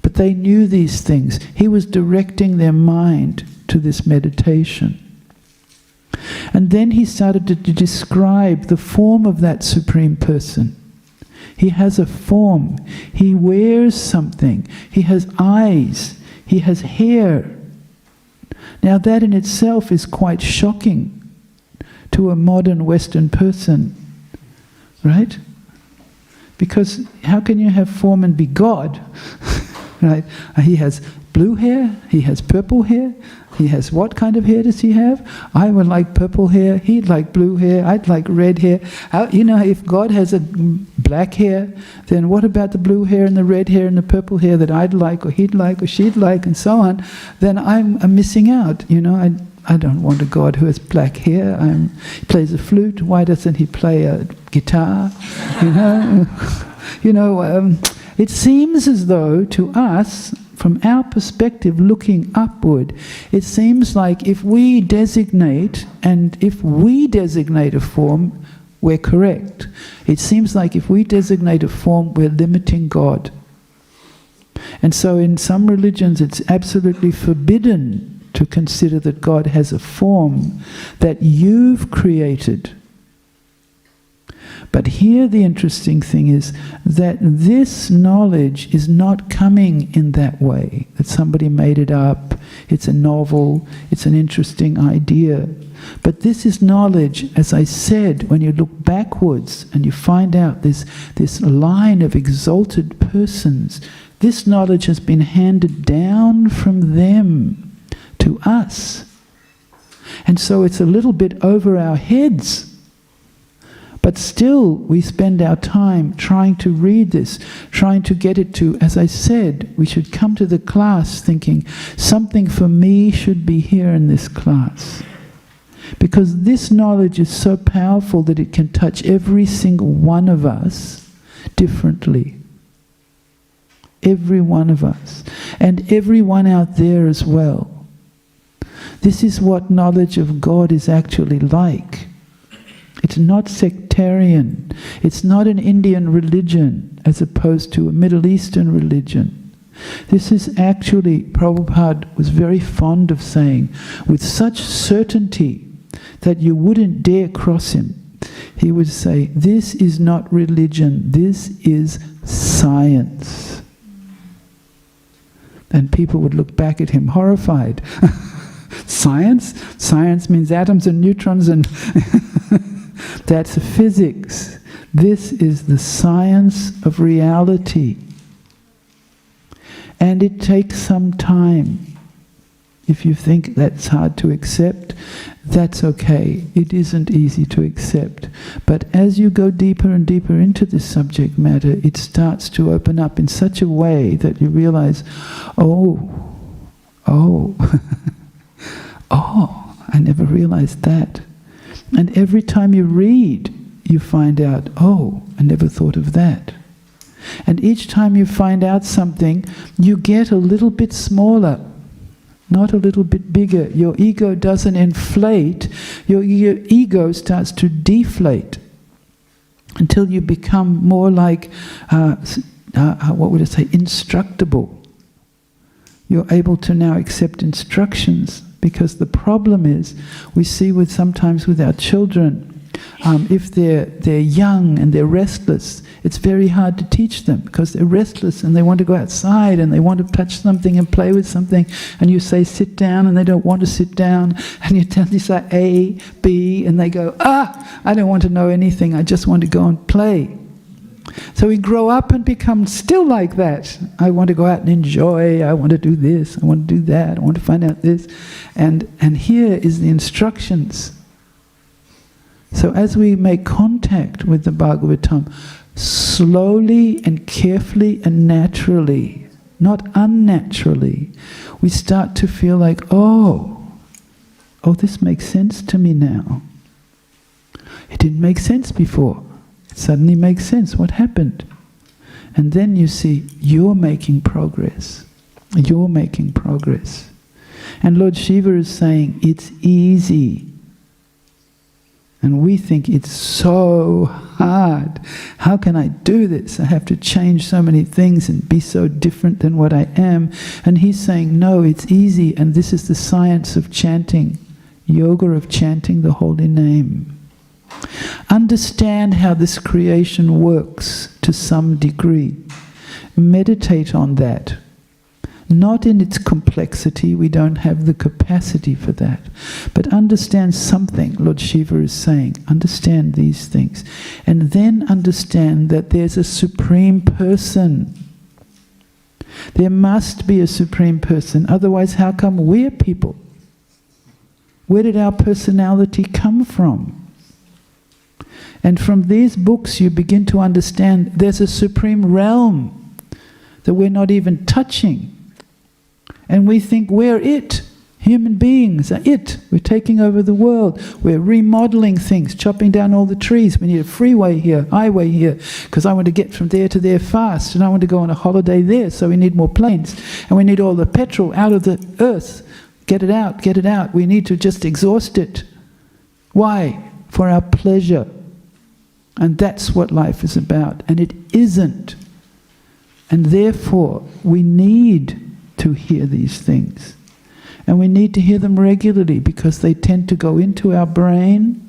But but they knew these things. He was directing their mind to this meditation. And then he started to describe the form of that Supreme Person. He has a form. He wears something. He has eyes. He has hair. Now that in itself is quite shocking to a modern Western person, right? Because how can you have form and be God? Right? He has blue hair, he has purple hair, he has what kind of hair does he have? I would like purple hair, he'd like blue hair, I'd like red hair. If God has a black hair, then what about the blue hair and the red hair and the purple hair that I'd like or he'd like or she'd like and so on? Then I'm missing out, I don't want a God who has black hair. He plays a flute. Why doesn't he play a guitar? It seems as though to us, from our perspective, looking upward, it seems like if we designate a form, we're correct. It seems like if we designate a form, we're limiting God. And so in some religions, it's absolutely forbidden to consider that God has a form that you've created. But here the interesting thing is that this knowledge is not coming in that way, that somebody made it up, it's a novel, it's an interesting idea. But this is knowledge, as I said, when you look backwards and you find out this line of exalted persons, this knowledge has been handed down from them to us. And so it's a little bit over our heads. But still, we spend our time trying to read this, trying to get it to, as I said, we should come to the class thinking, something for me should be here in this class. Because this knowledge is so powerful that it can touch every single one of us differently. Every one of us. And everyone out there as well. This is what knowledge of God is actually like. It's not sectarian. It's not an Indian religion as opposed to a Middle Eastern religion. This is actually, Prabhupada was very fond of saying, with such certainty that you wouldn't dare cross him. He would say, this is not religion, this is science. And people would look back at him horrified. Science? Science means atoms and neutrons and that's physics. This is the science of reality. And it takes some time. If you think that's hard to accept, that's okay. It isn't easy to accept. But as you go deeper and deeper into this subject matter, it starts to open up in such a way that you realize, oh, I never realized that. And every time you read, you find out, oh, I never thought of that. And each time you find out something, you get a little bit smaller, not a little bit bigger. Your ego doesn't inflate, your ego starts to deflate until you become more like, instructable. You're able to now accept instructions. Because the problem is, we see sometimes with our children, if they're young and they're restless, it's very hard to teach them because they're restless and they want to go outside and they want to touch something and play with something, and you say sit down and they don't want to sit down, and you say A, B, and they go, I don't want to know anything, I just want to go and play. So we grow up and become still like that. I want to go out and enjoy, I want to do this, I want to do that, I want to find out this. And here is the instructions. So as we make contact with the Bhagavatam, slowly and carefully and naturally, not unnaturally, we start to feel like, oh, this makes sense to me now. It didn't make sense before. It suddenly makes sense. What happened? And then you see, you're making progress. You're making progress. And Lord Shiva is saying, it's easy. And we think it's so hard. How can I do this? I have to change so many things and be so different than what I am. And he's saying, no, it's easy. And this is the science of chanting, yoga of chanting the holy name. Understand how this creation works to some degree. Meditate on that. Not in its complexity, we don't have the capacity for that. But understand something, Lord Shiva is saying. Understand these things. And then understand that there's a supreme person. There must be a supreme person. Otherwise, how come we're people? Where did our personality come from? And from these books you begin to understand there's a supreme realm that we're not even touching. And we think we're it. Human beings are it. We're taking over the world. We're remodeling things, chopping down all the trees. We need a freeway here, highway here, because I want to get from there to there fast, and I want to go on a holiday there, so we need more planes. And we need all the petrol out of the earth. Get it out, get it out. We need to just exhaust it. Why? For our pleasure. And that's what life is about. And it isn't. And therefore, we need to hear these things. And we need to hear them regularly because they tend to go into our brain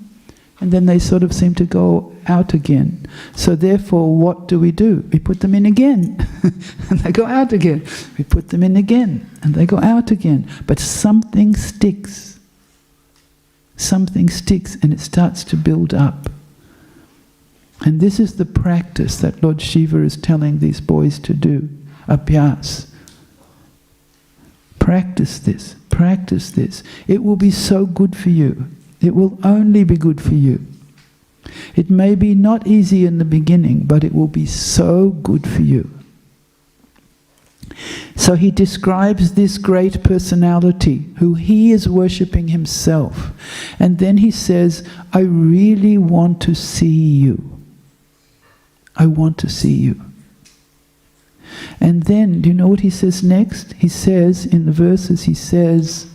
and then they sort of seem to go out again. So therefore, what do? We put them in again and they go out again. We put them in again and they go out again. But something sticks. Something sticks and it starts to build up. And this is the practice that Lord Shiva is telling these boys to do. Abhyas. Practice this. Practice this. It will be so good for you. It will only be good for you. It may be not easy in the beginning, but it will be so good for you. So he describes this great personality who he is worshipping himself. And then he says, I really want to see you. I want to see you. And then, do you know what he says next? He says, in the verses, he says,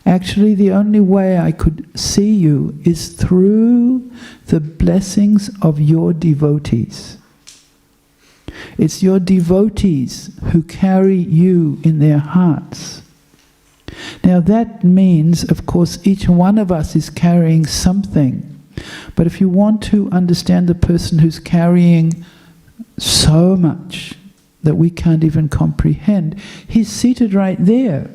actually the only way I could see you is through the blessings of your devotees. It's your devotees who carry you in their hearts. Now that means, of course, each one of us is carrying something. But if you want to understand the person who's carrying so much that we can't even comprehend, he's seated right there.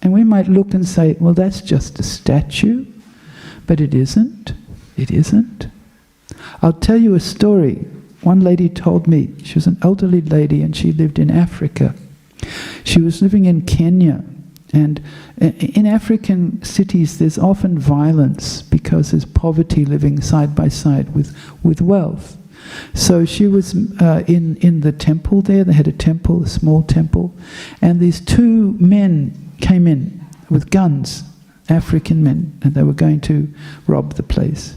And we might look and say, well, that's just a statue. But it isn't. It isn't. I'll tell you a story. One lady told me, she was an elderly lady and she lived in Africa. She was living in Kenya. And in African cities there's often violence because there's poverty living side by side with wealth. So she was in the temple there. They had a temple, a small temple. And these two men came in with guns, African men, and they were going to rob the place.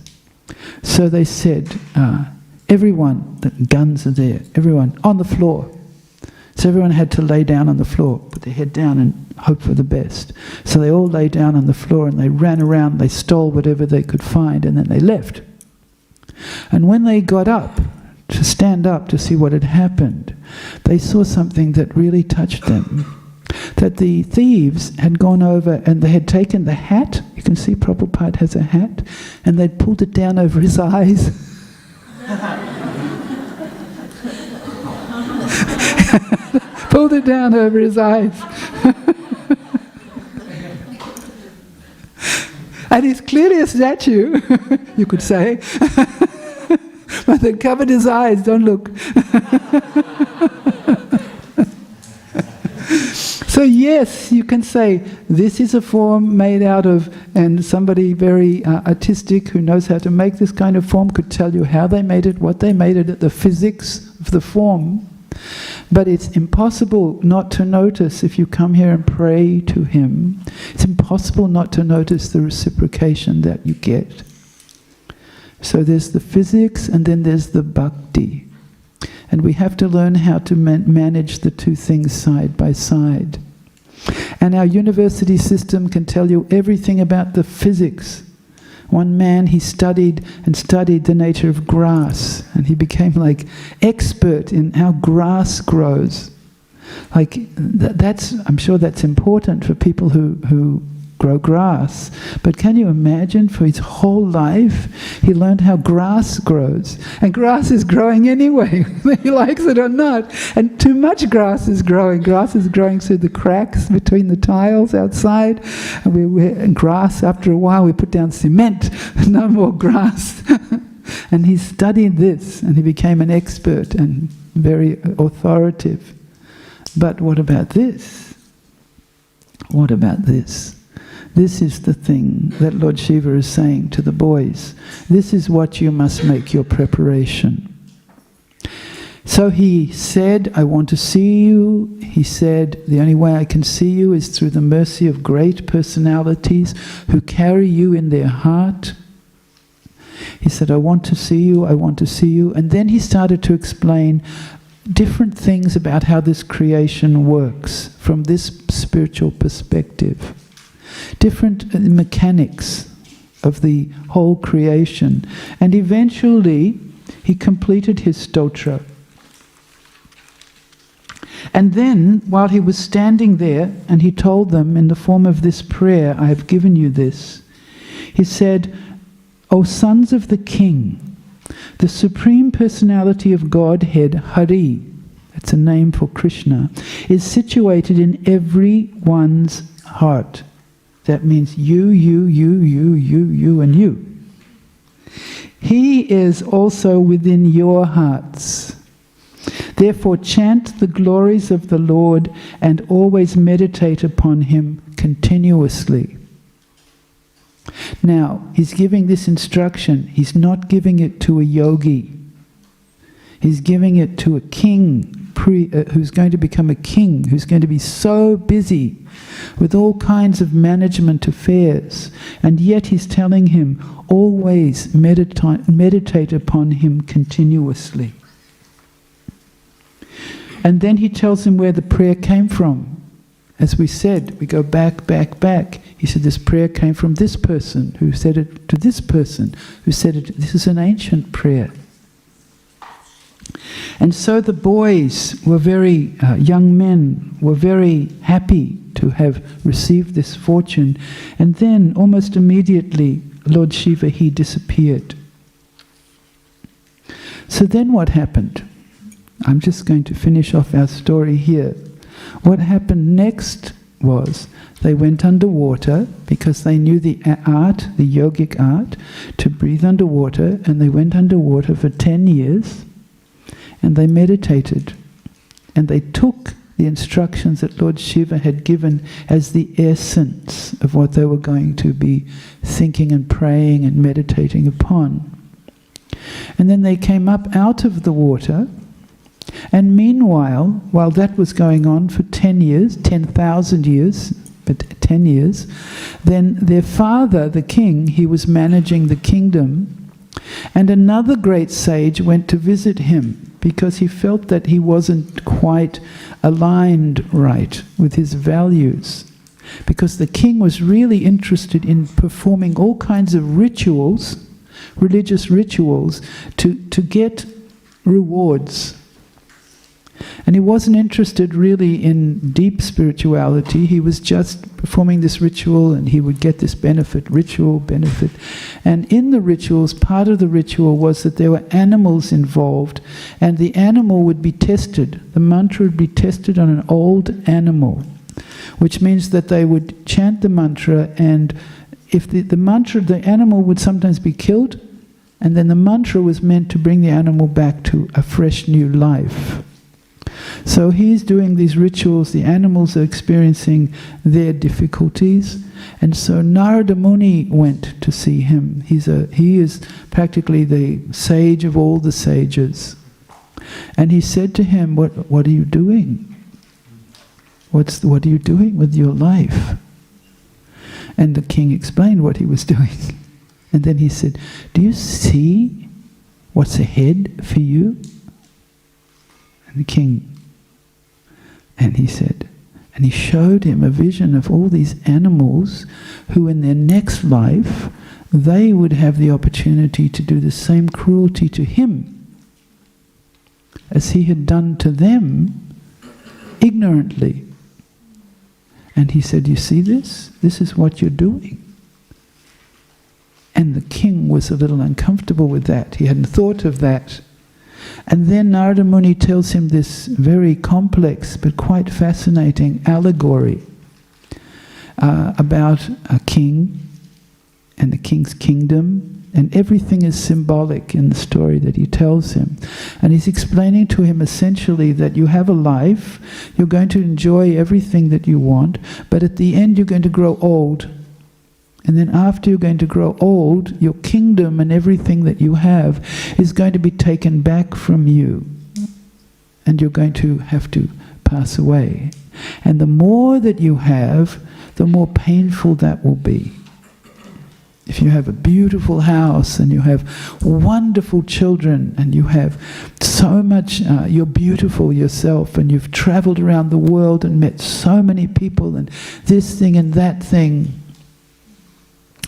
So they said, everyone, the guns are there, everyone on the floor. So everyone had to lay down on the floor, put their head down and hope for the best. So they all lay down on the floor and they ran around, they stole whatever they could find, and then they left. And when they got up, to stand up to see what had happened, they saw something that really touched them. That the thieves had gone over and they had taken the hat, you can see Prabhupada has a hat, and they'd pulled it down over his eyes. Pulled it down over his eyes. And he's clearly a statue, you could say. But they covered his eyes, don't look. So yes, you can say, this is a form made out of, and somebody very artistic who knows how to make this kind of form could tell you how they made it, what they made it, the physics of the form. But it's impossible not to notice, if you come here and pray to him, it's impossible not to notice the reciprocation that you get. So there's the physics and then there's the bhakti. And we have to learn how to manage the two things side by side. And our university system can tell you everything about the physics, One man, he studied the nature of grass, and he became like expert in how grass grows. Like I'm sure that's important for people who grow grass. But can you imagine, for his whole life, he learned how grass grows. And grass is growing anyway, whether he likes it or not. And too much grass is growing. Grass is growing through the cracks between the tiles outside. And grass, after a while, we put down cement. No more grass. And he studied this, and he became an expert and very authoritative. But what about this? What about this? This is the thing that Lord Shiva is saying to the boys. This is what you must make your preparation. So he said, I want to see you. He said, the only way I can see you is through the mercy of great personalities who carry you in their heart. He said, I want to see you, I want to see you. And then he started to explain different things about how this creation works from this spiritual perspective. Different mechanics of the whole creation. And eventually, he completed his stotra. And then, while he was standing there, and he told them in the form of this prayer, I have given you this, he said, O sons of the King, the Supreme Personality of Godhead, Hare, that's a name for Krishna, is situated in everyone's heart. That means you, and you. He is also within your hearts. Therefore chant the glories of the Lord and always meditate upon Him continuously. Now, he's giving this instruction. He's not giving it to a yogi. He's giving it to a king who's going to become a king, who's going to be so busy with all kinds of management affairs. And yet he's telling him, always meditate upon Him continuously. And then he tells him where the prayer came from. As we said, we go back. He said this prayer came from this person, who said it to this person, who said it. This is an ancient prayer. And so the boys were young men were very happy to have received this fortune. And then, almost immediately, Lord Shiva, he disappeared. So then what happened? I'm just going to finish off our story here. What happened next was they went underwater because they knew the art, the yogic art, to breathe underwater, and they went underwater for 10 years and they meditated. And they took the instructions that Lord Shiva had given as the essence of what they were going to be thinking and praying and meditating upon. And then they came up out of the water. And meanwhile, while that was going on for 10 years, 10,000 years, but 10 years, then their father, the king, he was managing the kingdom, and another great sage went to visit him because he felt that he wasn't quite aligned right with his values. Because the king was really interested in performing all kinds of rituals, religious rituals, to get rewards. And he wasn't interested really in deep spirituality. He was just performing this ritual and he would get this benefit, ritual benefit. And in the rituals, part of the ritual was that there were animals involved, and the animal would be tested. The mantra would be tested on an old animal, which means that they would chant the mantra, and if the mantra, the animal would sometimes be killed, and then the mantra was meant to bring the animal back to a fresh new life. So he's doing these rituals, the animals are experiencing their difficulties, and so Narada Muni went to see him. He is practically the sage of all the sages. And he said to him, what are you doing? What are you doing with your life? And the king explained what he was doing. And then he said, do you see what's ahead for you? And the king, and he said, and he showed him a vision of all these animals who in their next life, they would have the opportunity to do the same cruelty to him as he had done to them ignorantly. And he said, you see this? This is what you're doing. And the king was a little uncomfortable with that. He hadn't thought of that. And then Narada Muni tells him this very complex but quite fascinating allegory about a king and the king's kingdom, and everything is symbolic in the story that he tells him. And he's explaining to him essentially that you have a life, you're going to enjoy everything that you want, but at the end you're going to grow old. And then after you're going to grow old, your kingdom and everything that you have is going to be taken back from you. And you're going to have to pass away. And the more that you have, the more painful that will be. If you have a beautiful house and you have wonderful children and you have so much, you're beautiful yourself and you've traveled around the world and met so many people and this thing and that thing.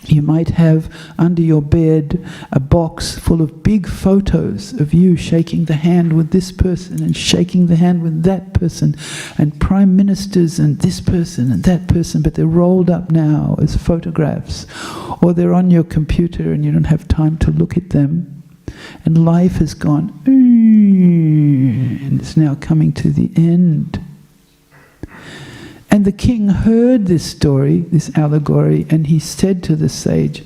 You might have under your bed a box full of big photos of you shaking the hand with this person and shaking the hand with that person and prime ministers and this person and that person, but they're rolled up now as photographs, or they're on your computer and you don't have time to look at them, and life has gone and it's now coming to the end. And the king heard this story, this allegory, and he said to the sage,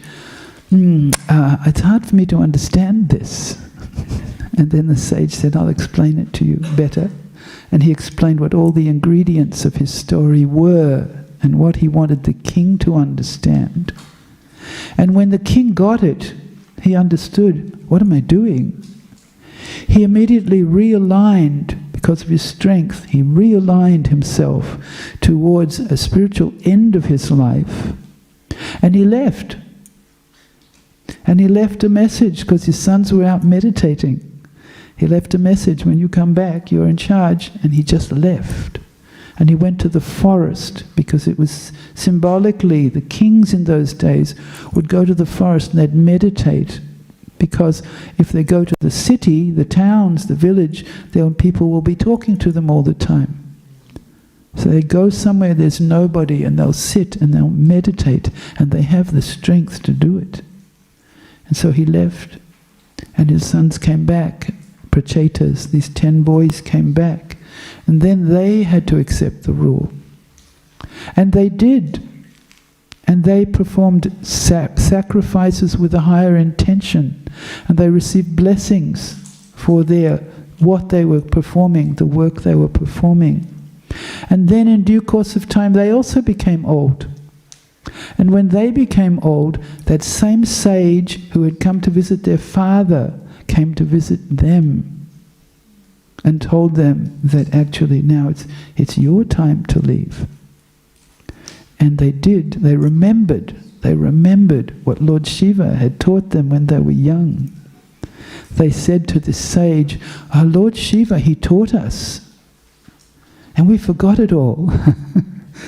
it's hard for me to understand this. And then the sage said, I'll explain it to you better. And he explained what all the ingredients of his story were and what he wanted the king to understand. And when the king got it, he understood, what am I doing? He immediately realigned. Because of his strength, he realigned himself towards a spiritual end of his life. And he left. And he left a message because his sons were out meditating. He left a message, when you come back, you're in charge. And he just left. And he went to the forest because it was symbolically, the kings in those days would go to the forest and they'd meditate. Because if they go to the city, the towns, the village, then people will be talking to them all the time. So they go somewhere there's nobody and they'll sit and they'll meditate and they have the strength to do it. And so he left and his sons came back, prachetas, these 10 boys came back, and then they had to accept the rule. And they did. And they performed sacrifices with a higher intention. And they received blessings for what they were performing, the work they were performing. And then in due course of time, they also became old. And when they became old, that same sage who had come to visit their father came to visit them and told them that actually now it's your time to leave. And they did. They remembered what Lord Shiva had taught them when they were young. They said to the sage, "Oh, Lord Shiva, he taught us. And we forgot it all."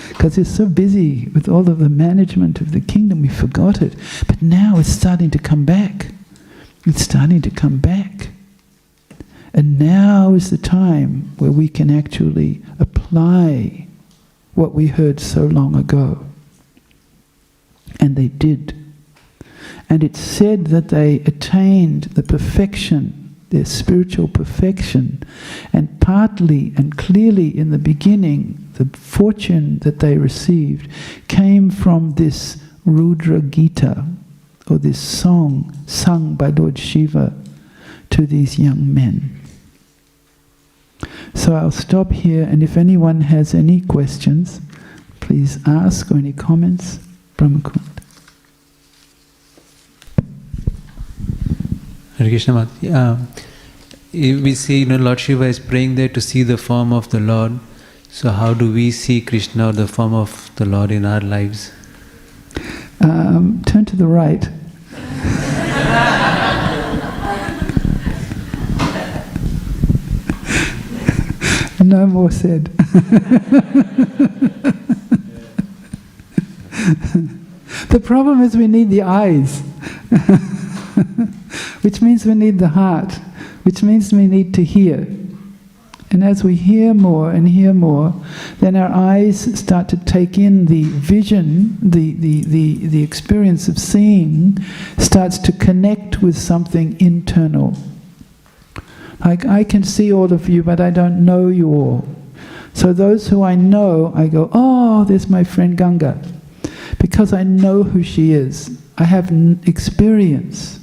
Because we're so busy with all of the management of the kingdom, we forgot it. But now it's starting to come back. It's starting to come back. And now is the time where we can actually apply what we heard so long ago. And they did. And it's said that they attained the perfection, their spiritual perfection, and partly and clearly in the beginning, the fortune that they received came from this Rudra Gita, or this song sung by Lord Shiva to these young men. So I'll stop here, and if anyone has any questions, please ask, or any comments. Brahmakund.
Hare Krishna. We see, Lord Shiva is praying there to see the form of the Lord. So how do we see Krishna or the form of the Lord in our lives?
Turn to the right. No more said. The problem is we need the eyes. Which means we need the heart, which means we need to hear. And as we hear more and hear more, then our eyes start to take in the vision, the experience of seeing starts to connect with something internal. Like, I can see all of you, but I don't know you all. So those who I know, I go, oh, there's my friend Ganga. Because I know who she is. I have experience.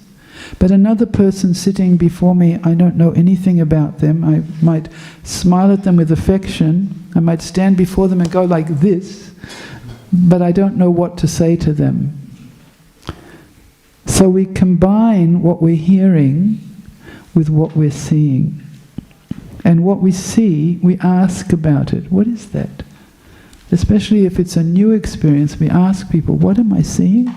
But another person sitting before me, I don't know anything about them. I might smile at them with affection. I might stand before them and go like this, but I don't know what to say to them. So we combine what we're hearing with what we're seeing. And what we see, we ask about it. What is that? Especially if it's a new experience, we ask people, what am I seeing?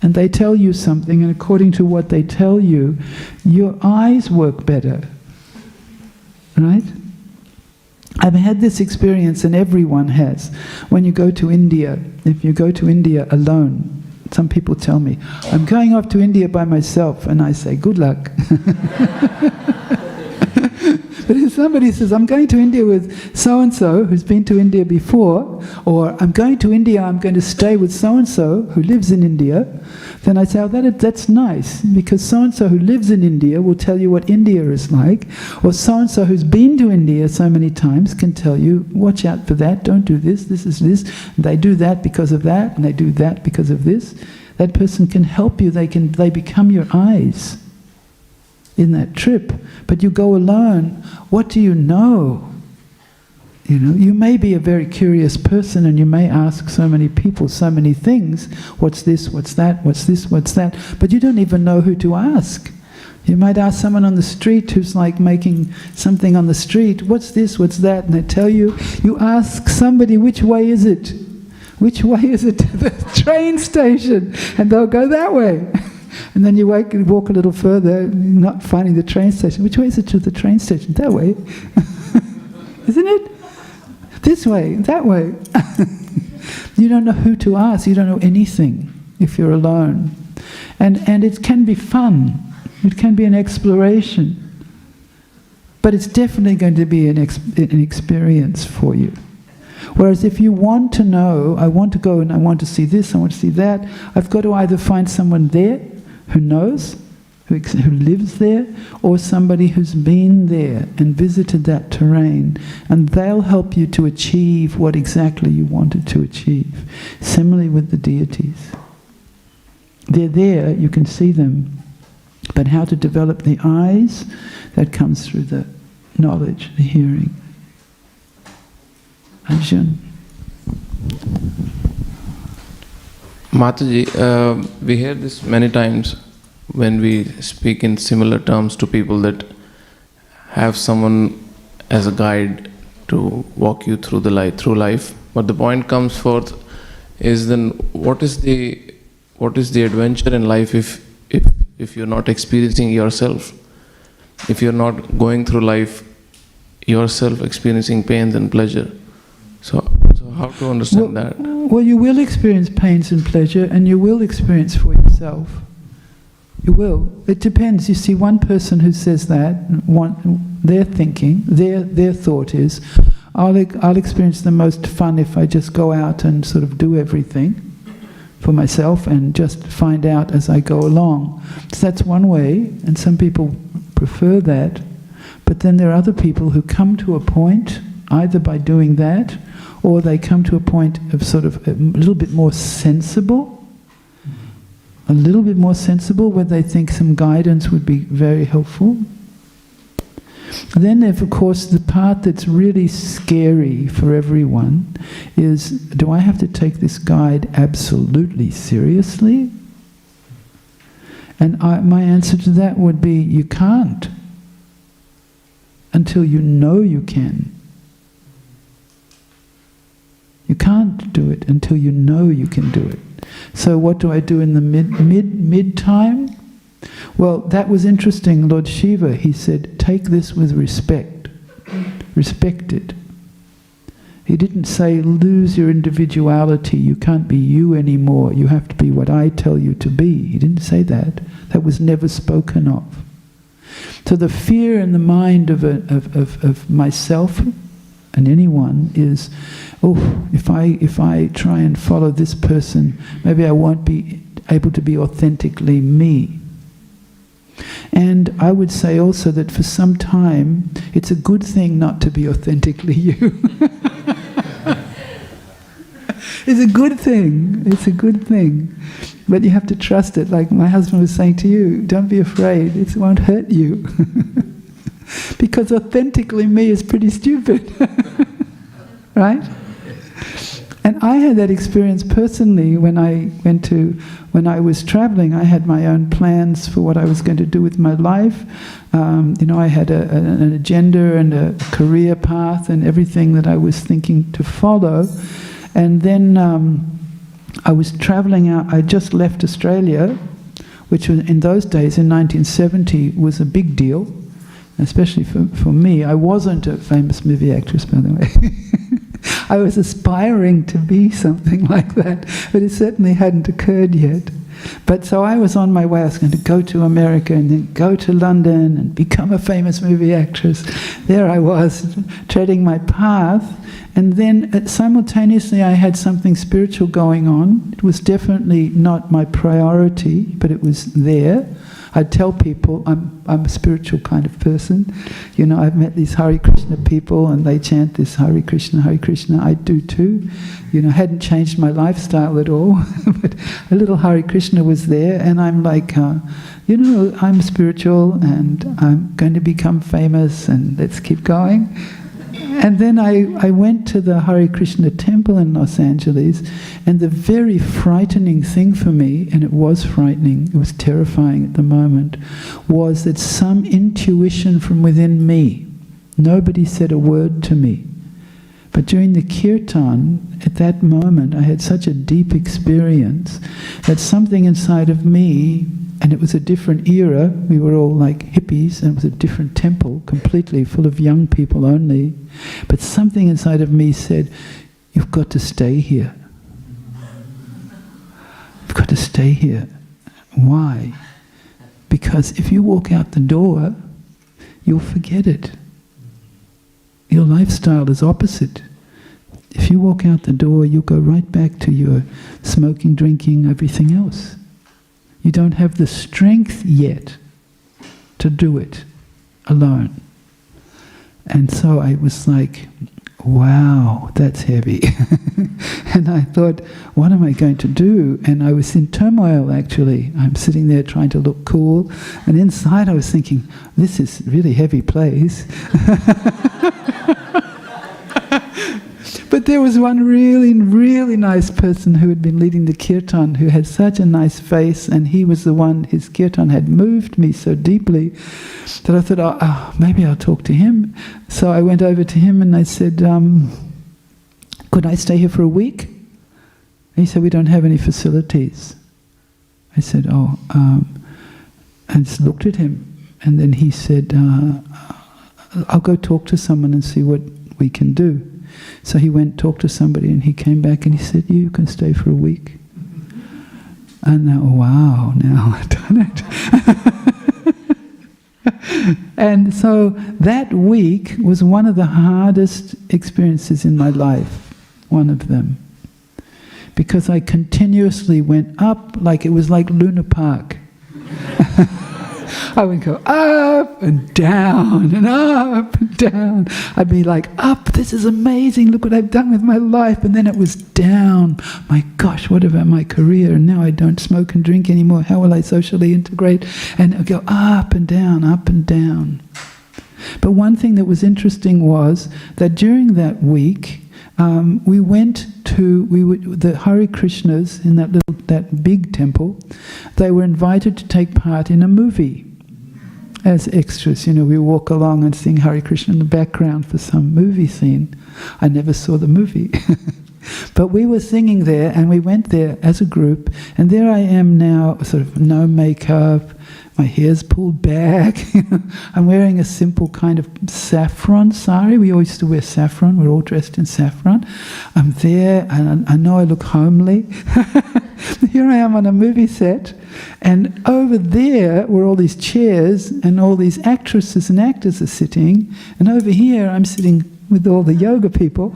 And they tell you something, and according to what they tell you, your eyes work better. Right? I've had this experience, and everyone has. When you go to India, if you go to India alone, some people tell me, I'm going off to India by myself, and I say, good luck. But if somebody says, I'm going to India with so-and-so who's been to India before, or I'm going to India, I'm going to stay with so-and-so who lives in India, then I say, oh, that's nice, because so-and-so who lives in India will tell you what India is like, or so-and-so who's been to India so many times can tell you, watch out for that, don't do this, this is this, and they do that because of that, and they do that because of this. That person can help you, they become your eyes in that trip. But you go alone, what do you know? You know, you may be a very curious person and you may ask so many people so many things. What's this, what's that, what's this, what's that? But you don't even know who to ask. You might ask someone on the street who's like making something on the street, what's this, what's that? And they tell you. You ask somebody, which way is it? Which way is it to the train station? And they'll go that way. And then you walk a little further, not finding the train station. Which way is it to the train station? That way. Isn't it? This way, that way. You don't know who to ask. You don't know anything if you're alone. And it can be fun. It can be an exploration. But it's definitely going to be an experience for you. Whereas if you want to know, I want to go and I want to see this, I want to see that, I've got to either find someone there who knows, who lives there, or somebody who's been there and visited that terrain, and they'll help you to achieve what exactly you wanted to achieve. Similarly with the deities. They're there, you can see them, but how to develop the eyes, that comes through the knowledge, the hearing. Arjun.
Mataji, we hear this many times when we speak in similar terms to people that have someone as a guide to walk you through through life. But the point comes forth is then what is the adventure in life if you're not experiencing yourself, if you're not going through life yourself, experiencing pains and pleasure. So how to understand that?
Well, you will experience pains and pleasure, and you will experience for yourself. You will. It depends. You see, one person who says that, their thinking, their thought is, I'll experience the most fun if I just go out and sort of do everything for myself and just find out as I go along. So that's one way, and some people prefer that. But then there are other people who come to a point, either by doing that, or they come to a point of sort of a little bit more sensible, where they think some guidance would be very helpful. Then there's, of course, the part that's really scary for everyone is, do I have to take this guide absolutely seriously? And my answer to that would be, you can't, until you know you can. You can't do it until you know you can do it. So what do I do in the mid time? Well, that was interesting. Lord Shiva, he said, take this with respect. Respect it. He didn't say, lose your individuality, you can't be you anymore, you have to be what I tell you to be. He didn't say that. That was never spoken of. So the fear in the mind of myself and anyone is, oh, if I try and follow this person, maybe I won't be able to be authentically me. And I would say also that for some time, it's a good thing not to be authentically you. It's a good thing. It's a good thing. But you have to trust it. Like my husband was saying to you, don't be afraid. It won't hurt you. Because authentically me is pretty stupid. Right? And I had that experience personally when I was traveling. I had my own plans for what I was going to do with my life. I had an agenda and a career path and everything that I was thinking to follow. And then I was traveling out. I just left Australia, which was, in those days, in 1970, was a big deal, especially for me. I wasn't a famous movie actress, by the way. I was aspiring to be something like that, but it certainly hadn't occurred yet. But so I was on my way. I was going to go to America and then go to London and become a famous movie actress. There I was, treading my path. And then simultaneously I had something spiritual going on. It was definitely not my priority, but it was there. I'd tell people I'm a spiritual kind of person. I've met these Hare Krishna people and they chant this Hare Krishna, Hare Krishna. I do too. I hadn't changed my lifestyle at all, but a little Hare Krishna was there, and I'm like, I'm spiritual and I'm going to become famous, and let's keep going. And then I went to the Hare Krishna temple in Los Angeles, and the very frightening thing for me, and it was frightening, it was terrifying at the moment, was that some intuition from within me, nobody said a word to me, but during the kirtan, at that moment, I had such a deep experience that something inside of me, and it was a different era, we were all like hippies, and it was a different temple, completely full of young people only, but something inside of me said, you've got to stay here. You've got to stay here. Why? Because if you walk out the door, you'll forget it. Your lifestyle is opposite. If you walk out the door, you'll go right back to your smoking, drinking, everything else. You don't have the strength yet to do it alone. And so I was like, wow, that's heavy. And I thought, what am I going to do? And I was in turmoil, actually. I'm sitting there trying to look cool. And inside I was thinking, this is a really heavy place. But there was one really, really nice person who had been leading the kirtan, who had such a nice face, and he was the one, his kirtan had moved me so deeply that I thought, maybe I'll talk to him. So I went over to him and I said, could I stay here for a week? And he said, we don't have any facilities. I said, and just looked at him, and then he said, I'll go talk to someone and see what we can do. So he went, talked to somebody, and he came back and he said, you can stay for a week. And now, wow, now I've done it. And so that week was one of the hardest experiences in my life, one of them. Because I continuously went up, like it was like Luna Park. I would go up and down and up and down. I'd be like, up, this is amazing, look what I've done with my life. And then it was down. My gosh, what about my career? And now I don't smoke and drink anymore. How will I socially integrate? And I'd go up and down, up and down. But one thing that was interesting was that during that week, we went to the Hare Krishnas in that big temple. They were invited to take part in a movie as extras. We walk along and sing Hare Krishna in the background for some movie scene. I never saw the movie. But we were singing there, and we went there as a group, and there I am now, sort of no makeup, My hair's pulled back. I'm wearing a simple kind of saffron sari. We all used to wear saffron. We're all dressed in saffron. I'm there, and I know I look homely. Here I am on a movie set, and over there were all these chairs, and all these actresses and actors are sitting, and over here I'm sitting with all the yoga people.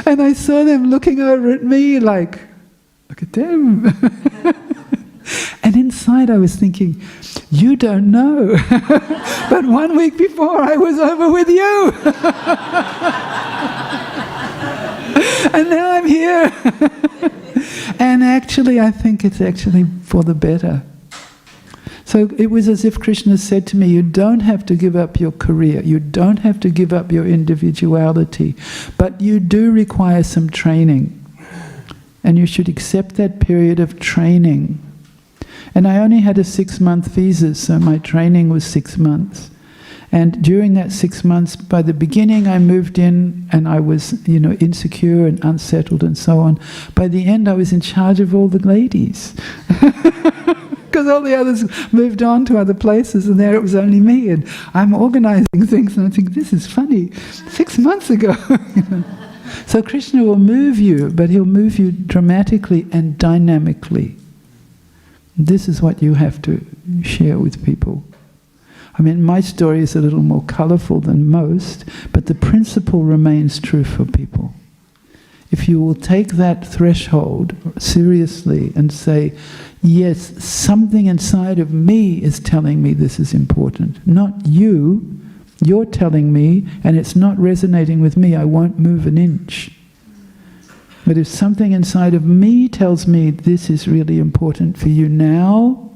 And I saw them looking over at me like, look at them. And inside I was thinking, you don't know, but 1 week before I was over with you. And now I'm here. And actually I think it's actually for the better. So it was as if Krishna said to me, you don't have to give up your career, you don't have to give up your individuality, but you do require some training. And you should accept that period of training. And I only had a 6-month visa, so my training was 6 months. And during that 6 months, by the beginning I moved in and I was, insecure and unsettled and so on. By the end I was in charge of all the ladies. Because all the others moved on to other places, and there it was only me, and I'm organizing things, and I think, this is funny, 6 months ago. So Krishna will move you, but he'll move you dramatically and dynamically. This is what you have to share with people. I mean, my story is a little more colorful than most, but the principle remains true for people. If you will take that threshold seriously and say, yes, something inside of me is telling me this is important, not you. You're telling me, and it's not resonating with me, I won't move an inch. But if something inside of me tells me this is really important for you now,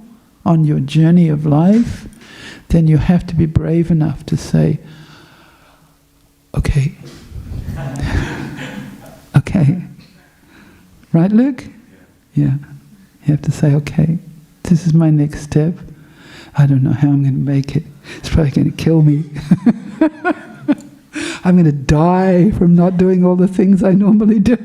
on your journey of life, then you have to be brave enough to say, okay. Okay. Right, Luke? Yeah. You have to say, okay, this is my next step. I don't know how I'm going to make it. It's probably going to kill me. I'm going to die from not doing all the things I normally do.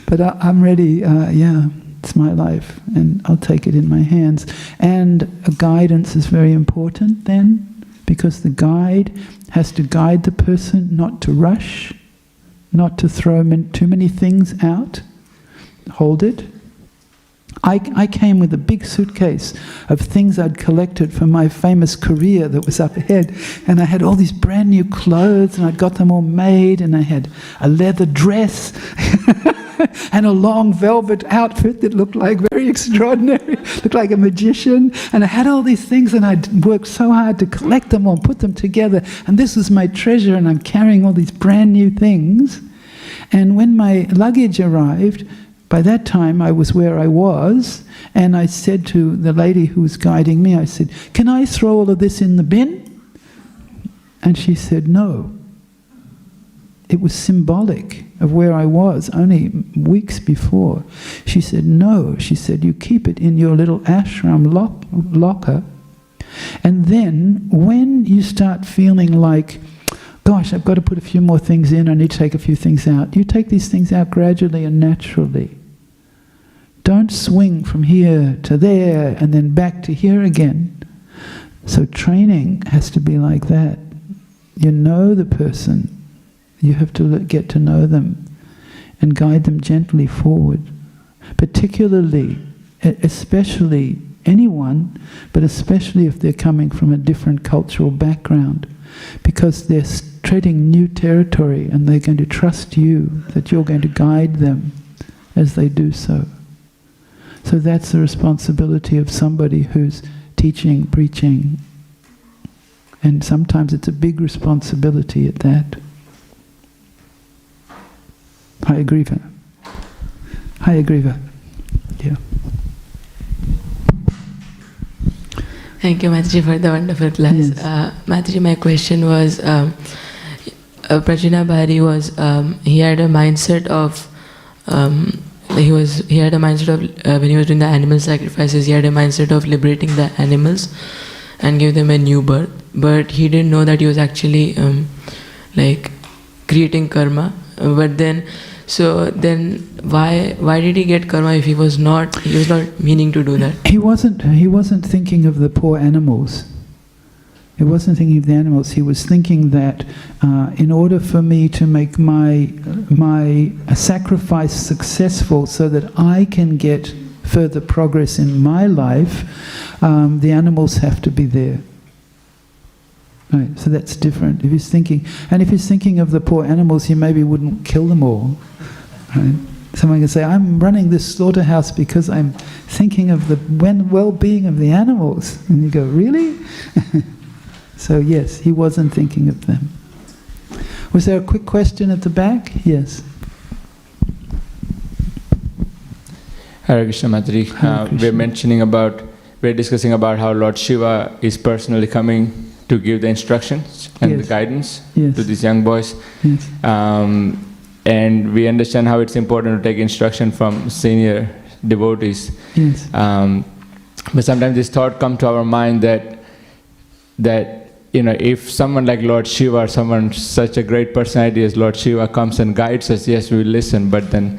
But I'm ready, it's my life, and I'll take it in my hands. And guidance is very important then, because the guide has to guide the person not to rush, not to throw too many things out. Hold it. I came with a big suitcase of things I'd collected from my famous career that was up ahead, and I had all these brand new clothes, and I'd got them all made, and I had a leather dress and a long velvet outfit that looked like very extraordinary, looked like a magician, and I had all these things, and I'd worked so hard to collect them all, put them together, and this was my treasure, and I'm carrying all these brand new things. And when my luggage arrived, by that time I was where I was, and I said to the lady who was guiding me, I said, can I throw all of this in the bin? And she said, no. It was symbolic of where I was only weeks before. She said, no. She said, you keep it in your little ashram locker, and then when you start feeling like, gosh, I've got to put a few more things in, I need to take a few things out, you take these things out gradually and naturally. Don't swing from here to there and then back to here again. So training has to be like that. You know the person. You have to get to know them and guide them gently forward. Particularly, especially anyone, but especially if they're coming from a different cultural background, because they're treading new territory and they're going to trust you that you're going to guide them as they do so. So that's the responsibility of somebody who's teaching, preaching. And sometimes it's a big responsibility at that. Hayagriva. Hayagriva. Yeah.
Thank you, Mataji, for the wonderful class.
Yes.
Mataji, my question was, Prajna Bhari was, he had a mindset of, when he was doing the animal sacrifices, he had a mindset of liberating the animals and give them a new birth. But he didn't know that he was actually creating karma. But then So then why did he get karma if he was not meaning to do that?
He wasn't thinking of the poor animals. He wasn't thinking of the animals. He was thinking that in order for me to make my sacrifice successful so that I can get further progress in my life, the animals have to be there. Right, so that's different. If he's thinking of the poor animals, he maybe wouldn't kill them all. Right? Someone can say, I'm running this slaughterhouse because I'm thinking of the well-being of the animals. And you go, really? So yes, he wasn't thinking of them. Was there a quick question at the back? Yes.
Hare Krishna, Mataji. We're discussing about how Lord Shiva is personally coming to give the instructions and the guidance to these young boys.
Yes.
And we understand how it's important to take instruction from senior devotees.
Yes.
But sometimes this thought comes to our mind that if someone like Lord Shiva or someone such a great personality as Lord Shiva comes and guides us, yes, we will listen, but then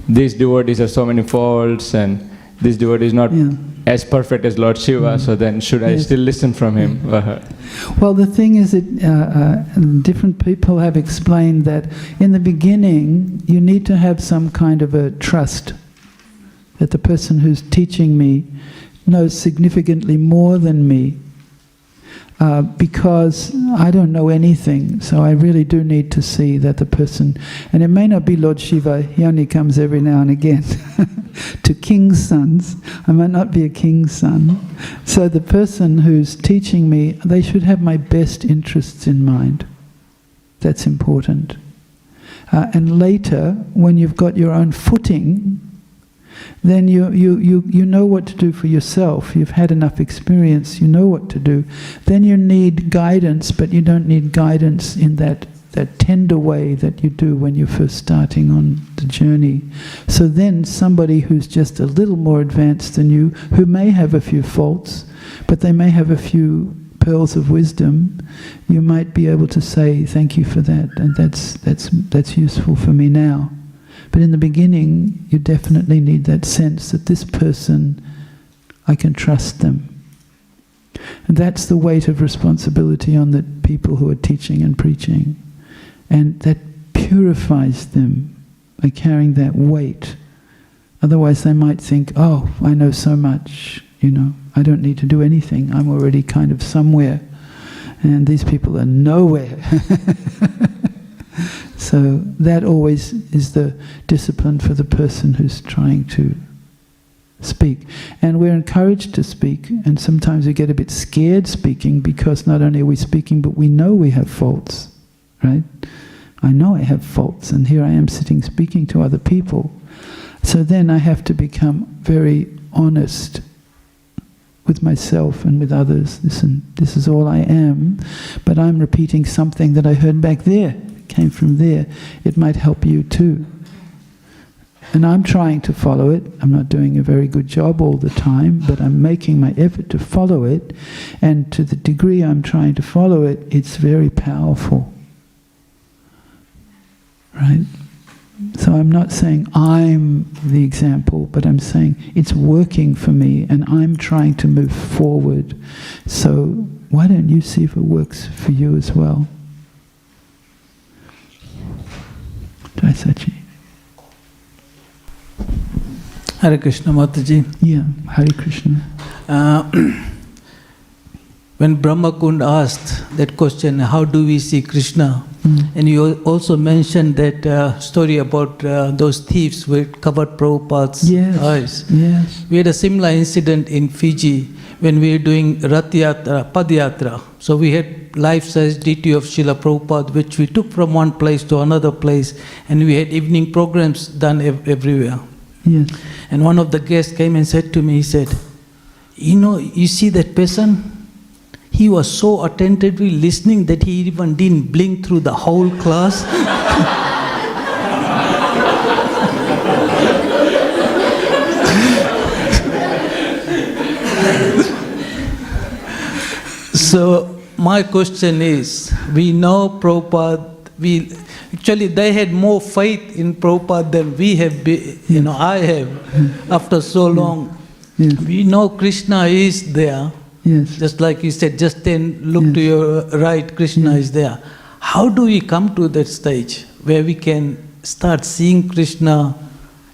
these devotees have so many faults and this devotee is not as perfect as Lord Shiva, so then should I still listen from him?
Well, the thing is that different people have explained that in the beginning you need to have some kind of a trust that the person who's teaching me knows significantly more than me, because I don't know anything, so I really do need to see that the person, and it may not be Lord Shiva, he only comes every now and again to king's sons. I might not be a king's son. So the person who's teaching me, they should have my best interests in mind. That's important. And later, when you've got your own footing, then you know what to do for yourself. You've had enough experience, you know what to do. Then you need guidance, but you don't need guidance in that tender way that you do when you're first starting on the journey. So then somebody who's just a little more advanced than you, who may have a few faults, but they may have a few pearls of wisdom, you might be able to say, thank you for that, and that's useful for me now. But in the beginning, you definitely need that sense that this person, I can trust them. And that's the weight of responsibility on the people who are teaching and preaching. And that purifies them by carrying that weight. Otherwise they might think, oh, I know so much, I don't need to do anything. I'm already kind of somewhere. And these people are nowhere. So that always is the discipline for the person who's trying to speak. And we're encouraged to speak, and sometimes we get a bit scared speaking because not only are we speaking, but we know we have faults, right? I know I have faults, and here I am sitting speaking to other people. So then I have to become very honest with myself and with others. Listen, this is all I am, but I'm repeating something that I heard back there. Came from there. It might help you too. And I'm trying to follow it. I'm not doing a very good job all the time, but I'm making my effort to follow it. And to the degree I'm trying to follow it, it's very powerful. Right? So I'm not saying I'm the example, but I'm saying it's working for me and I'm trying to move forward. So why don't you see if it works for you as well? Jai Sachi.
Hare Krishna, Mataji.
Yeah, Hare Krishna.
When Brahma Kund asked that question, how do we see Krishna? And you also mentioned that story about those thieves who covered Prabhupada's eyes.
Yes.
We had a similar incident in Fiji when we were doing Rath Yatra, Padyatra. So we had life-size DT of Srila Prabhupada, which we took from one place to another place, and we had evening programs done everywhere.
Yes.
And one of the guests came and said to me, he said, you see that person? He was so attentively listening that he even didn't blink through the whole class. So my question is, we know Prabhupada, Actually, they had more faith in Prabhupada than we have, I have, after so long.
Yes.
We know Krishna is there.
Yes.
Just like you said, just then look to your right, Krishna is there. How do we come to that stage where we can start seeing Krishna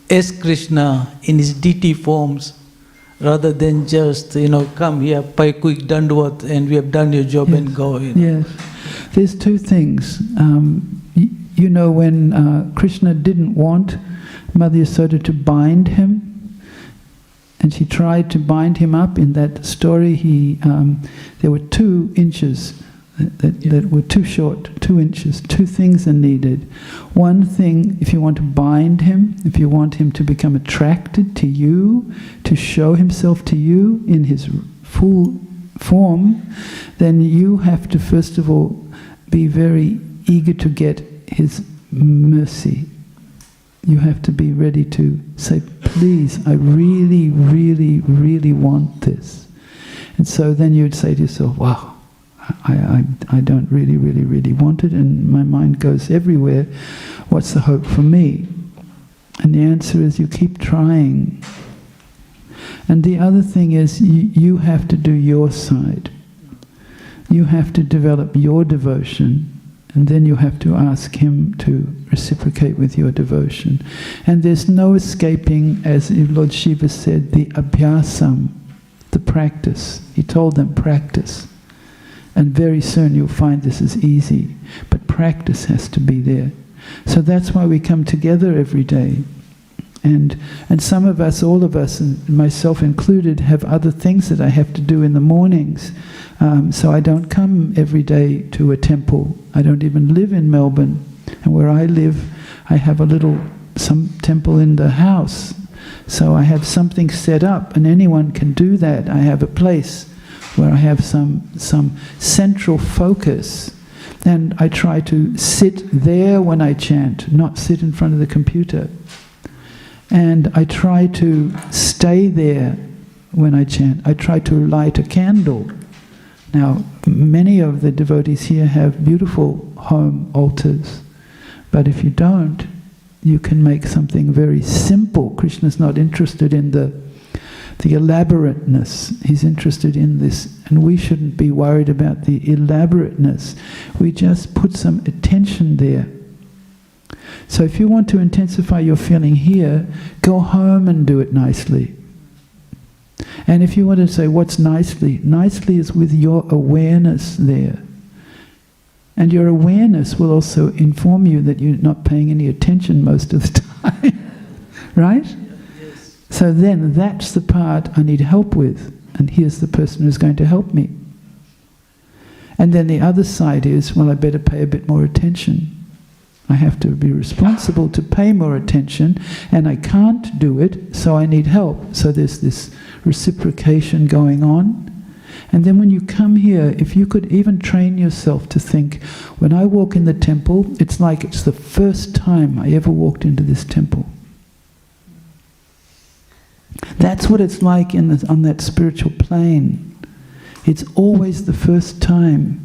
as Krishna in his deity forms, rather than just, come here, pay quick dandvat and we have done your job and go.
Yes. There's two things. When Krishna didn't want Mother Yasoda to bind him, and she tried to bind him up in that story, there were 2 inches that were too short, 2 inches. 2 things are needed. One thing, if you want to bind him, if you want him to become attracted to you, to show himself to you in his full form, then you have to first of all be very eager to get his mercy. You have to be ready to say, please, I really, really, really want this. And so then you'd say to yourself, wow, I don't really, really, really want it, and my mind goes everywhere. What's the hope for me? And the answer is you keep trying. And the other thing is you have to do your side. You have to develop your devotion, and then you have to ask him to reciprocate with your devotion. And there's no escaping, as Lord Shiva said, the abhyasam, the practice. He told them, practice. And very soon you'll find this is easy. But practice has to be there. So that's why we come together every day. And some of us, all of us, and myself included, have other things that I have to do in the mornings. So I don't come every day to a temple. I don't even live in Melbourne. And where I live, I have some temple in the house. So I have something set up, and anyone can do that. I have a place where I have some central focus. And I try to sit there when I chant, not sit in front of the computer. And I try to stay there when I chant. I try to light a candle. Now, many of the devotees here have beautiful home altars. But if you don't, you can make something very simple. Krishna's not interested in the elaborateness. He's interested in this. And we shouldn't be worried about the elaborateness. We just put some attention there. So if you want to intensify your feeling here, go home and do it nicely. And if you want to say, what's nicely? Nicely is with your awareness there. And your awareness will also inform you that you're not paying any attention most of the time. Right?
Yes.
So then that's the part I need help with. And here's the person who's going to help me. And then the other side is, well, I better pay a bit more attention. I have to be responsible to pay more attention, and I can't do it, so I need help. So there's this reciprocation going on. And then when you come here, if you could even train yourself to think, when I walk in the temple, it's like it's the first time I ever walked into this temple. That's what it's like on that spiritual plane. It's always the first time.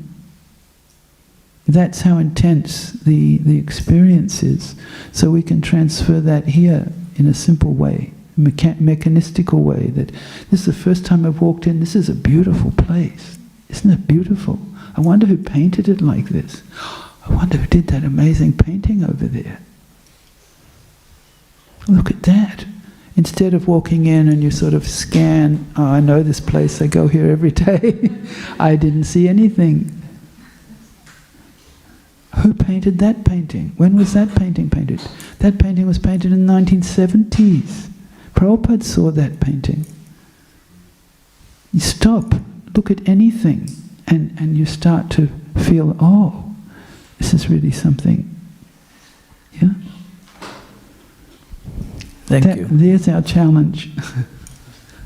That's how intense the experience is. So we can transfer that here in a simple way, mechanistical way, that this is the first time I've walked in, this is a beautiful place. Isn't it beautiful? I wonder who painted it like this. I wonder who did that amazing painting over there. Look at that. Instead of walking in and you sort of scan, oh, I know this place, I go here every day. I didn't see anything. Who painted that painting? When was that painting painted? That painting was painted in the 1970s. Prabhupada saw that painting. You stop, look at anything, and you start to feel, oh, this is really something. Yeah?
Thank you.
There's our challenge.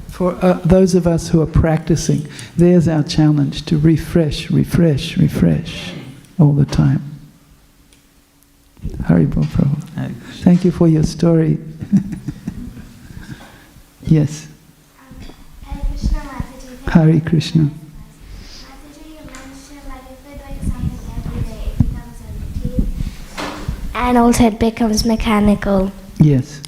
For those of us who are practicing, there's our challenge to refresh all the time. Hare Prabhu. Thank you for your story. Yes.
Hare Krishna, Mataji.
Hare Krishna.
Mataji, you mentioned like if we're doing something every day, it becomes a routine. and also it becomes mechanical.
Yes.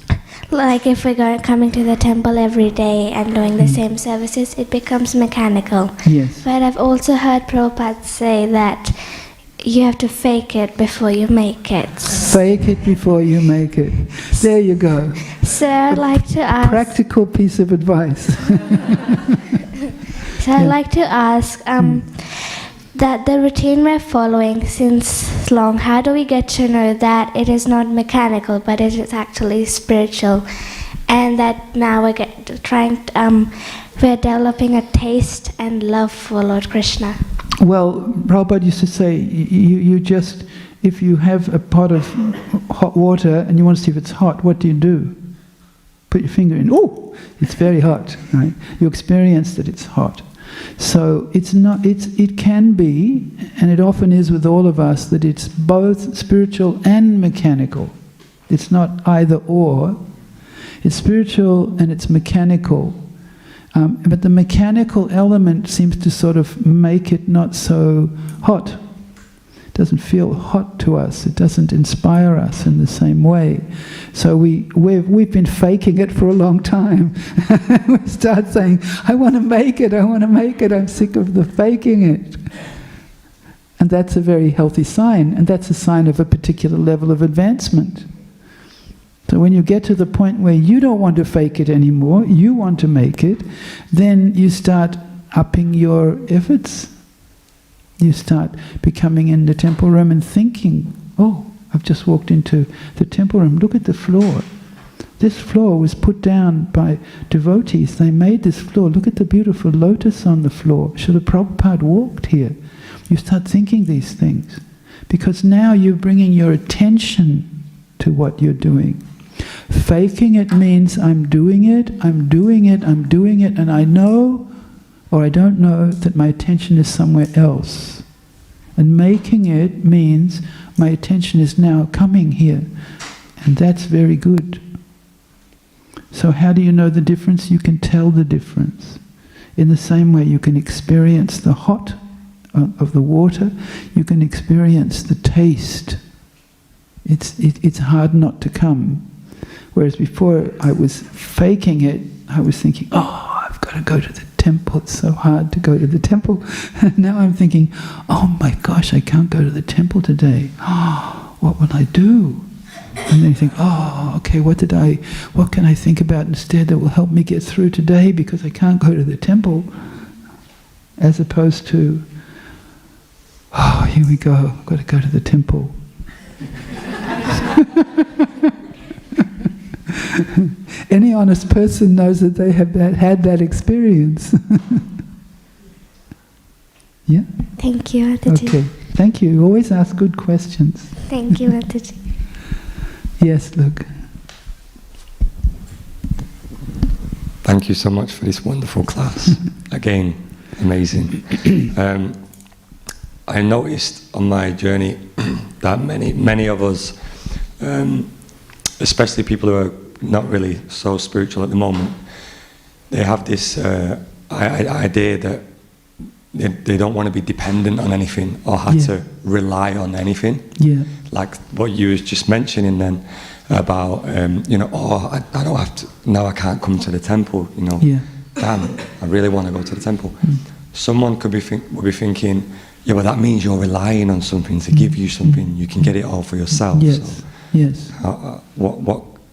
Like if we're coming to the temple every day and doing the same services, it becomes mechanical.
Yes.
But I've also heard Prabhupada say that you have to fake it before you make it.
Fake it before you make it. There you go.
So I'd like to ask...
Practical piece of advice.
So I'd like to ask that the routine we're following since long, how do we get to know that it is not mechanical, but it is actually spiritual? And that now we're we're developing a taste and love for Lord Krishna.
Well, Prabhupada used to say, you just, if you have a pot of hot water and you want to see if it's hot, what do? Put your finger in, oh, it's very hot, right? You experience that it's hot. So it can be, and it often is with all of us, that it's both spiritual and mechanical. It's not either or. It's spiritual and it's mechanical. But the mechanical element seems to sort of make it not so hot. It doesn't feel hot to us. It doesn't inspire us in the same way. So we've been faking it for a long time. We start saying, I want to make it, I want to make it, I'm sick of the faking it. And that's a very healthy sign, and that's a sign of a particular level of advancement. So when you get to the point where you don't want to fake it anymore, you want to make it, then you start upping your efforts. You start becoming in the temple room and thinking, oh, I've just walked into the temple room, look at the floor. This floor was put down by devotees. They made this floor. Look at the beautiful lotus on the floor. Srila Prabhupada walked here. You start thinking these things because now you're bringing your attention to what you're doing. Faking it means I'm doing it, and I know or I don't know that my attention is somewhere else. And making it means my attention is now coming here, and that's very good. So how do you know the difference? You can tell the difference. In the same way you can experience the hot of the water, you can experience the taste. It's hard not to come. Whereas before I was faking it, I was thinking, oh, I've got to go to the temple, it's so hard to go to the temple. And now I'm thinking, oh my gosh, I can't go to the temple today. Oh, what will I do? And then you think, oh, okay, what can I think about instead that will help me get through today because I can't go to the temple? As opposed to, oh, here we go, I've got to go to the temple. Any honest person knows that they have had that experience. Yeah?
Thank you, Mataji.
Okay, thank you. You always ask good questions.
Thank you, Mataji.
Yes, Luke.
Thank you so much for this wonderful class. Again, amazing. I noticed on my journey that many of us, especially people who are not really so spiritual at the moment, they have this idea that they don't want to be dependent on anything or have to rely on anything.
Yeah.
Like what you was just mentioning then about, I don't have to, now I can't come to the temple, damn, I really want to go to the temple. Someone would be thinking, yeah, but that means you're relying on something to give you something, you can get it all for yourself.
Yes,
so,
yes.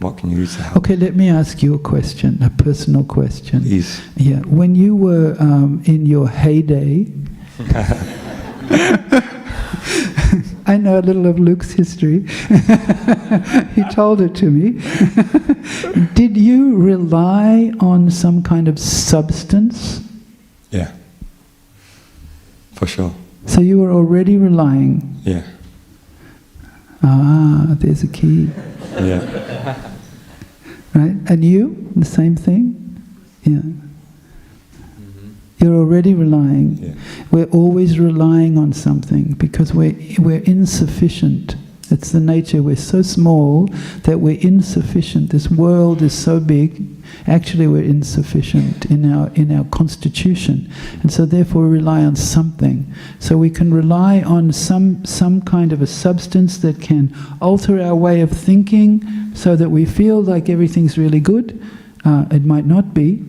What can you do to help?
Okay, let me ask you a question, a personal question.
Please.
Yeah, when you were in your heyday, I know a little of Luke's history. He told it to me. Did you rely on some kind of substance?
Yeah, for sure.
So you were already relying?
Yeah.
Ah, there's a key.
Yeah.
Right? And you? The same thing? Yeah. You're already relying.
Yeah.
We're always relying on something because we're insufficient It's the nature. We're so small that we're insufficient. This world is so big. Actually, we're insufficient in our constitution, and so therefore we rely on something. So we can rely on some kind of a substance that can alter our way of thinking, so that we feel like everything's really good. It might not be.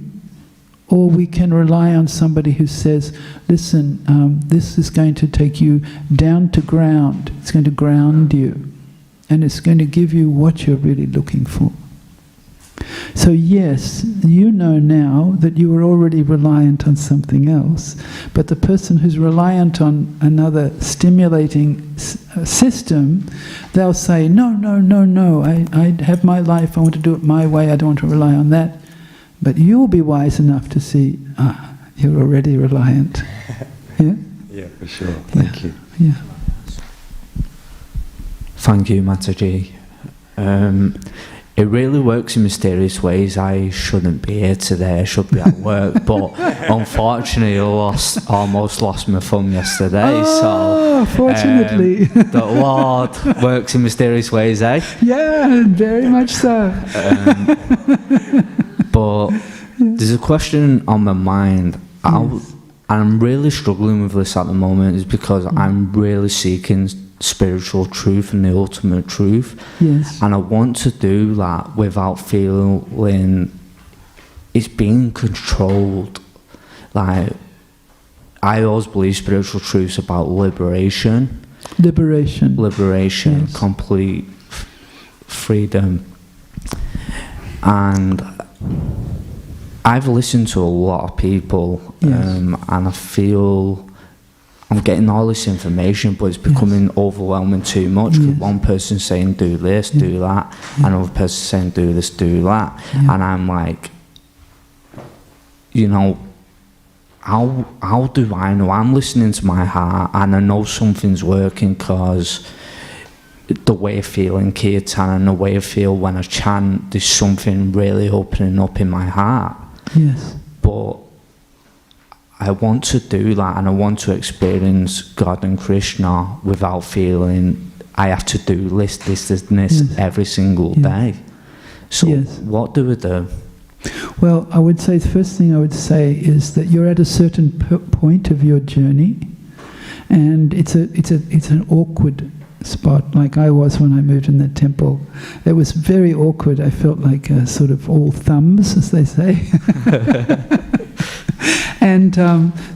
Or we can rely on somebody who says, listen, this is going to take you down to ground. It's going to ground you. And it's going to give you what you're really looking for. So yes, you know now that you are already reliant on something else. But the person who's reliant on another stimulating system, they'll say, no, I have my life, I want to do it my way, I don't want to rely on that. But you'll be wise enough to see, you're already reliant. Yeah?
Yeah, for sure. Thank you.
Yeah.
Thank you, Mataji. It really works in mysterious ways. I shouldn't be here today, I should be at work, but unfortunately I almost lost my thumb yesterday. So
fortunately.
The Lord works in mysterious ways, eh?
Yeah, very much so.
But there's a question on my mind. I'm really struggling with this at the moment, is because I'm really seeking spiritual truth and the ultimate truth.
Yes.
And I want to do that without feeling it's being controlled. Like, I always believe spiritual truth is about liberation.
Liberation.
Yes. Complete freedom. And I've listened to a lot of people, and I feel I'm getting all this information, but it's becoming overwhelming too much. One person saying do this, do that, another person saying do this, do that, and I'm like, how do I know? I'm listening to my heart, and I know something's working because the way I feel in kirtan and the way I feel when I chant, there's something really opening up in my heart.
Yes.
But I want to do that, and I want to experience God and Krishna without feeling I have to do this every single day. So what do we do?
Well, I would say the first thing I would say is that you're at a certain point of your journey, and it's an awkward spot, like I was when I moved in the temple. It was very awkward. I felt like sort of all thumbs, as they say. And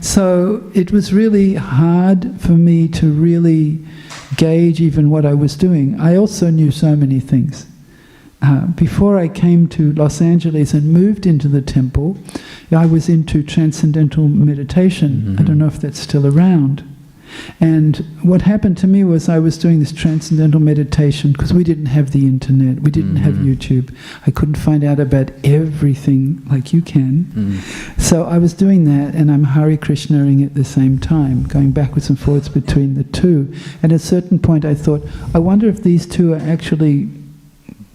so it was really hard for me to really gauge even what I was doing. I also knew so many things. Before I came to Los Angeles and moved into the temple, I was into transcendental meditation. I don't know if that's still around. And what happened to me was I was doing this transcendental meditation because we didn't have the internet, we didn't have YouTube. I couldn't find out about everything like you can. So I was doing that, and I'm Hare Krishnaing at the same time, going backwards and forwards between the two. And at a certain point I thought, I wonder if these two are actually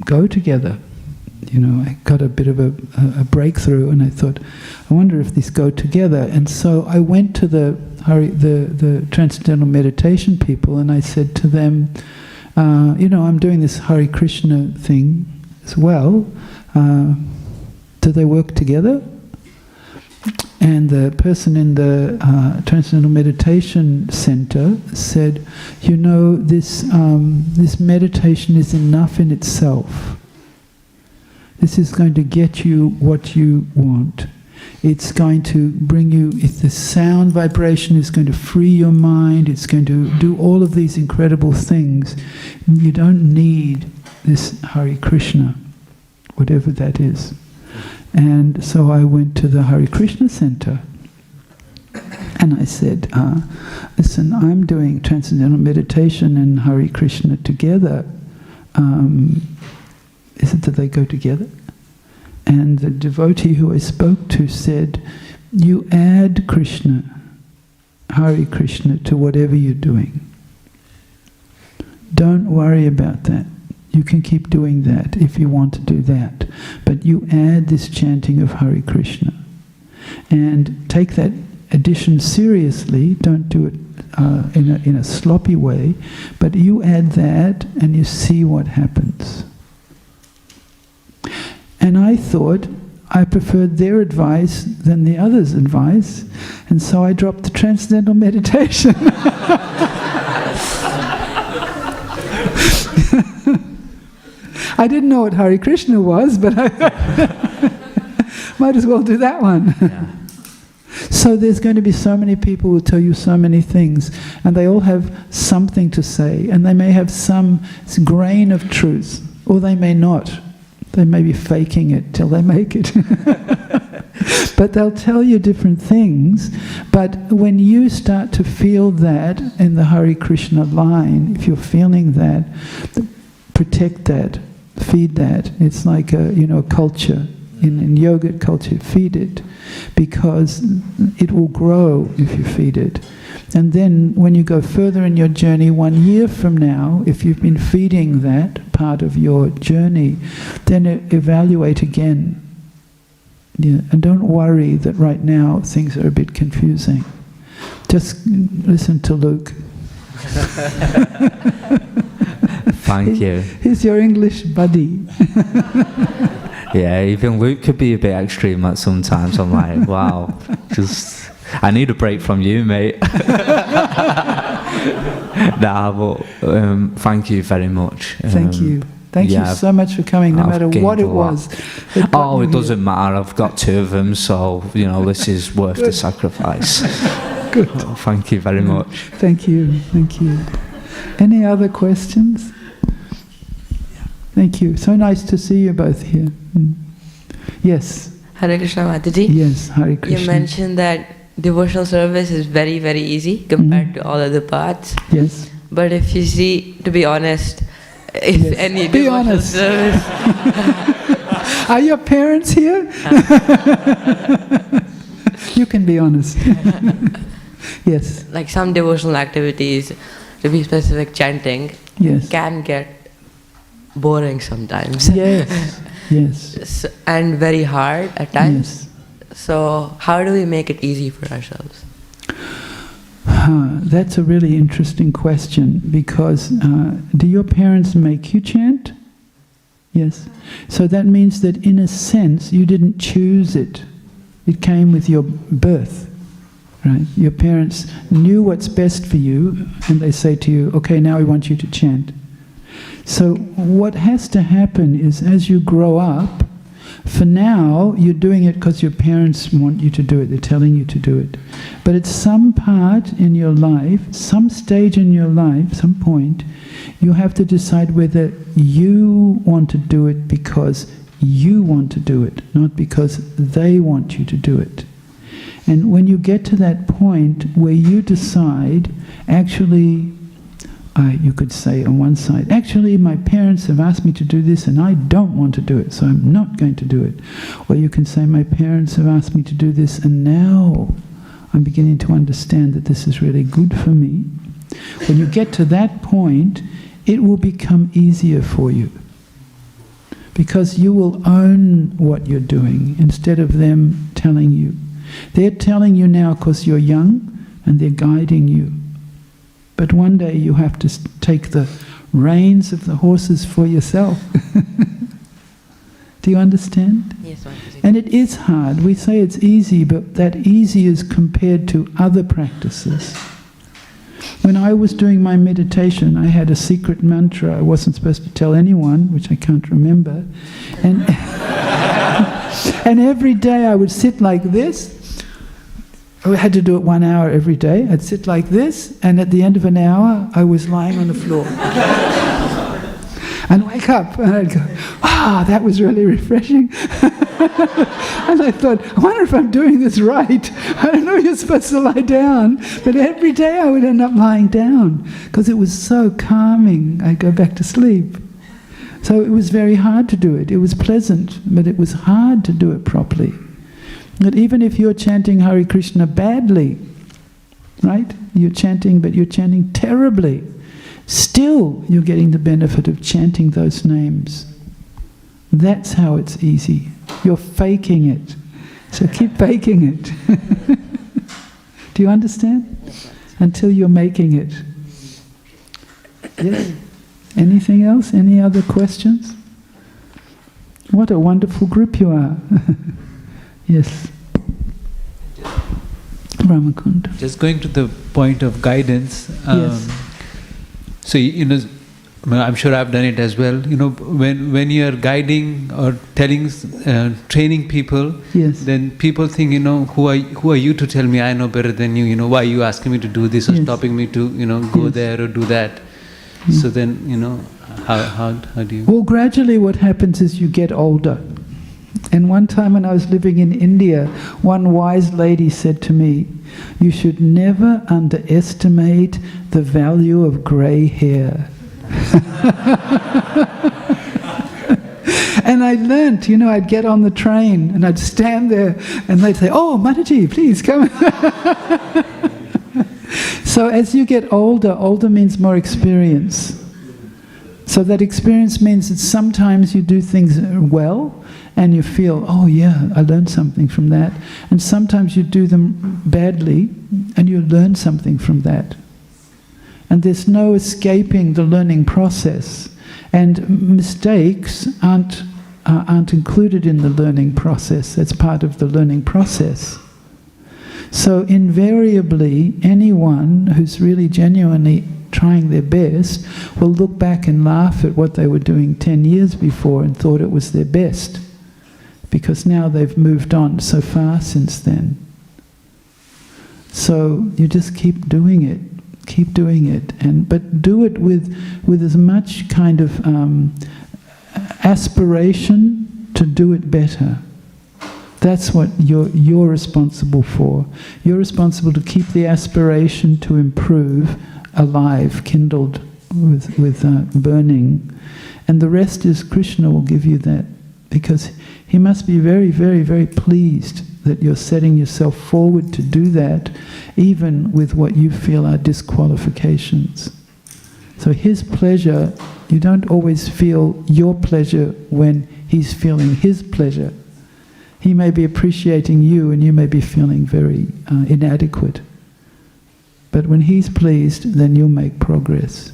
go together. I got a bit of a breakthrough, and I thought, I wonder if these go together. And so I went to the Transcendental Meditation people, and I said to them, I'm doing this Hare Krishna thing as well. Do they work together? And the person in the Transcendental Meditation Center said, this meditation is enough in itself. This is going to get you what you want. It's going to bring you, if the sound vibration is going to free your mind, it's going to do all of these incredible things. You don't need this Hare Krishna, whatever that is. And so I went to the Hare Krishna Center, and I said, listen, I'm doing Transcendental Meditation and Hare Krishna together. Do they go together? And the devotee who I spoke to said, you add Krishna, Hare Krishna, to whatever you're doing. Don't worry about that. You can keep doing that if you want to do that. But you add this chanting of Hare Krishna. And take that addition seriously. Don't do it in a sloppy way, but you add that and you see what happens. And I thought I preferred their advice than the others' advice, and so I dropped the transcendental meditation. I didn't know what Hare Krishna was, but I might as well do that one.
Yeah.
So there's going to be so many people who will tell you so many things, and they all have something to say, and they may have some grain of truth, or they may not. They may be faking it till they make it. But they'll tell you different things. But when you start to feel that in the Hare Krishna line, if you're feeling that, protect that, feed that. It's like a culture. In yoga culture, feed it, because it will grow if you feed it. And then when you go further in your journey, 1 year from now, if you've been feeding that part of your journey, then evaluate again. Yeah, and don't worry that right now things are a bit confusing. Just listen to Luke.
Thank you.
He's your English buddy.
Yeah, even Luke could be a bit extreme at sometimes. I'm like, wow, I need a break from you, mate. Nah, but thank you very much.
Thank you. Thank you so much for coming, no matter what it was.
It doesn't matter. I've got 2 of them, so, this is worth the sacrifice.
Good.
Oh, thank you very much.
Thank you. Thank you. Any other questions? Thank you. So nice to see you both here. Yes.
Hare Krishna, Mataji.
Yes, Hare Krishna.
You mentioned that devotional service is very, very easy compared to all other paths.
Yes.
But if you see, to be honest, if any devotional service...
Are your parents here? You can be honest. Yes.
Like some devotional activities, to be specific, chanting, can get boring sometimes.
Yes, yes.
And very hard at times. Yes. So how do we make it easy for ourselves?
That's a really interesting question, because do your parents make you chant? Yes. So that means that in a sense you didn't choose it. It came with your birth. Right? Your parents knew what's best for you, and they say to you, okay, now we want you to chant. So what has to happen is, as you grow up, for now you're doing it because your parents want you to do it, they're telling you to do it. But at some part in your life, some stage in your life, some point, you have to decide whether you want to do it because you want to do it, not because they want you to do it. And when you get to that point where you decide, actually, you could say on one side, actually my parents have asked me to do this and I don't want to do it, so I'm not going to do it. Or you can say, my parents have asked me to do this and now I'm beginning to understand that this is really good for me. When you get to that point, it will become easier for you, because you will own what you're doing instead of them telling you. They're telling you now because you're young and they're guiding you. But one day you have to take the reins of the horses for yourself. Do you understand?
Yes, I understand.
And it is hard. We say it's easy, but that easy is compared to other practices. When I was doing my meditation, I had a secret mantra I wasn't supposed to tell anyone, which I can't remember. And, and every day I would sit like this. I had to do it 1 hour every day. I'd sit like this, and at the end of an hour, I was lying on the floor. And wake up, and I'd go, wow, that was really refreshing. And I thought, I wonder if I'm doing this right. I don't know, you're supposed to lie down. But every day I would end up lying down, because it was so calming. I'd go back to sleep. So it was very hard to do it. It was pleasant, but it was hard to do it properly. That even if you're chanting Hare Krishna badly, right? You're chanting, but you're chanting terribly. Still, you're getting the benefit of chanting those names. That's how it's easy. You're faking it. So keep faking it. Do you understand? until you're making it. Yes. Anything else? Any other questions? What a wonderful group you are. Yes. Ramakund.
Just going to the point of guidance.
Yes.
So, I'm sure I've done it as well. When you are guiding or training people,
yes,
then people think, who are you to tell me I know better than you? Why are you asking me to do this or
yes,
stopping me to, go
yes,
there or do that? So then, how do you?
Well, gradually what happens is you get older. And one time when I was living in India, one wise lady said to me, "You should never underestimate the value of grey hair." And I learnt, I'd get on the train and I'd stand there and they'd say, "Oh, Mataji, please come." So as you get older, older means more experience. So that experience means that sometimes you do things well and you feel, "Oh yeah, I learned something from that." And sometimes you do them badly and you learn something from that. And there's no escaping the learning process. And mistakes aren't included in the learning process. That's part of the learning process. So invariably, anyone who's really genuinely trying their best will look back and laugh at what they were doing 10 years before and thought it was their best, because now they've moved on so far since then. So you just keep doing it, but do it with as much kind of aspiration to do it better. That's what you're responsible for. You're responsible to keep the aspiration to improve alive, kindled with burning. And the rest is Krishna will give you that, because he must be very, very, very pleased that you're setting yourself forward to do that, even with what you feel are disqualifications. So his pleasure, you don't always feel your pleasure when he's feeling his pleasure. He may be appreciating you and you may be feeling very inadequate. But when he's pleased, then you'll make progress.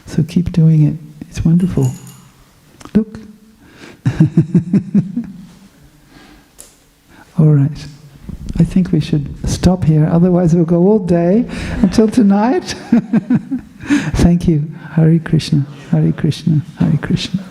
So keep doing it. It's wonderful. Look. All right. I think we should stop here, otherwise we'll go all day until tonight. Thank you. Hare Krishna, Hare Krishna, Hare Krishna.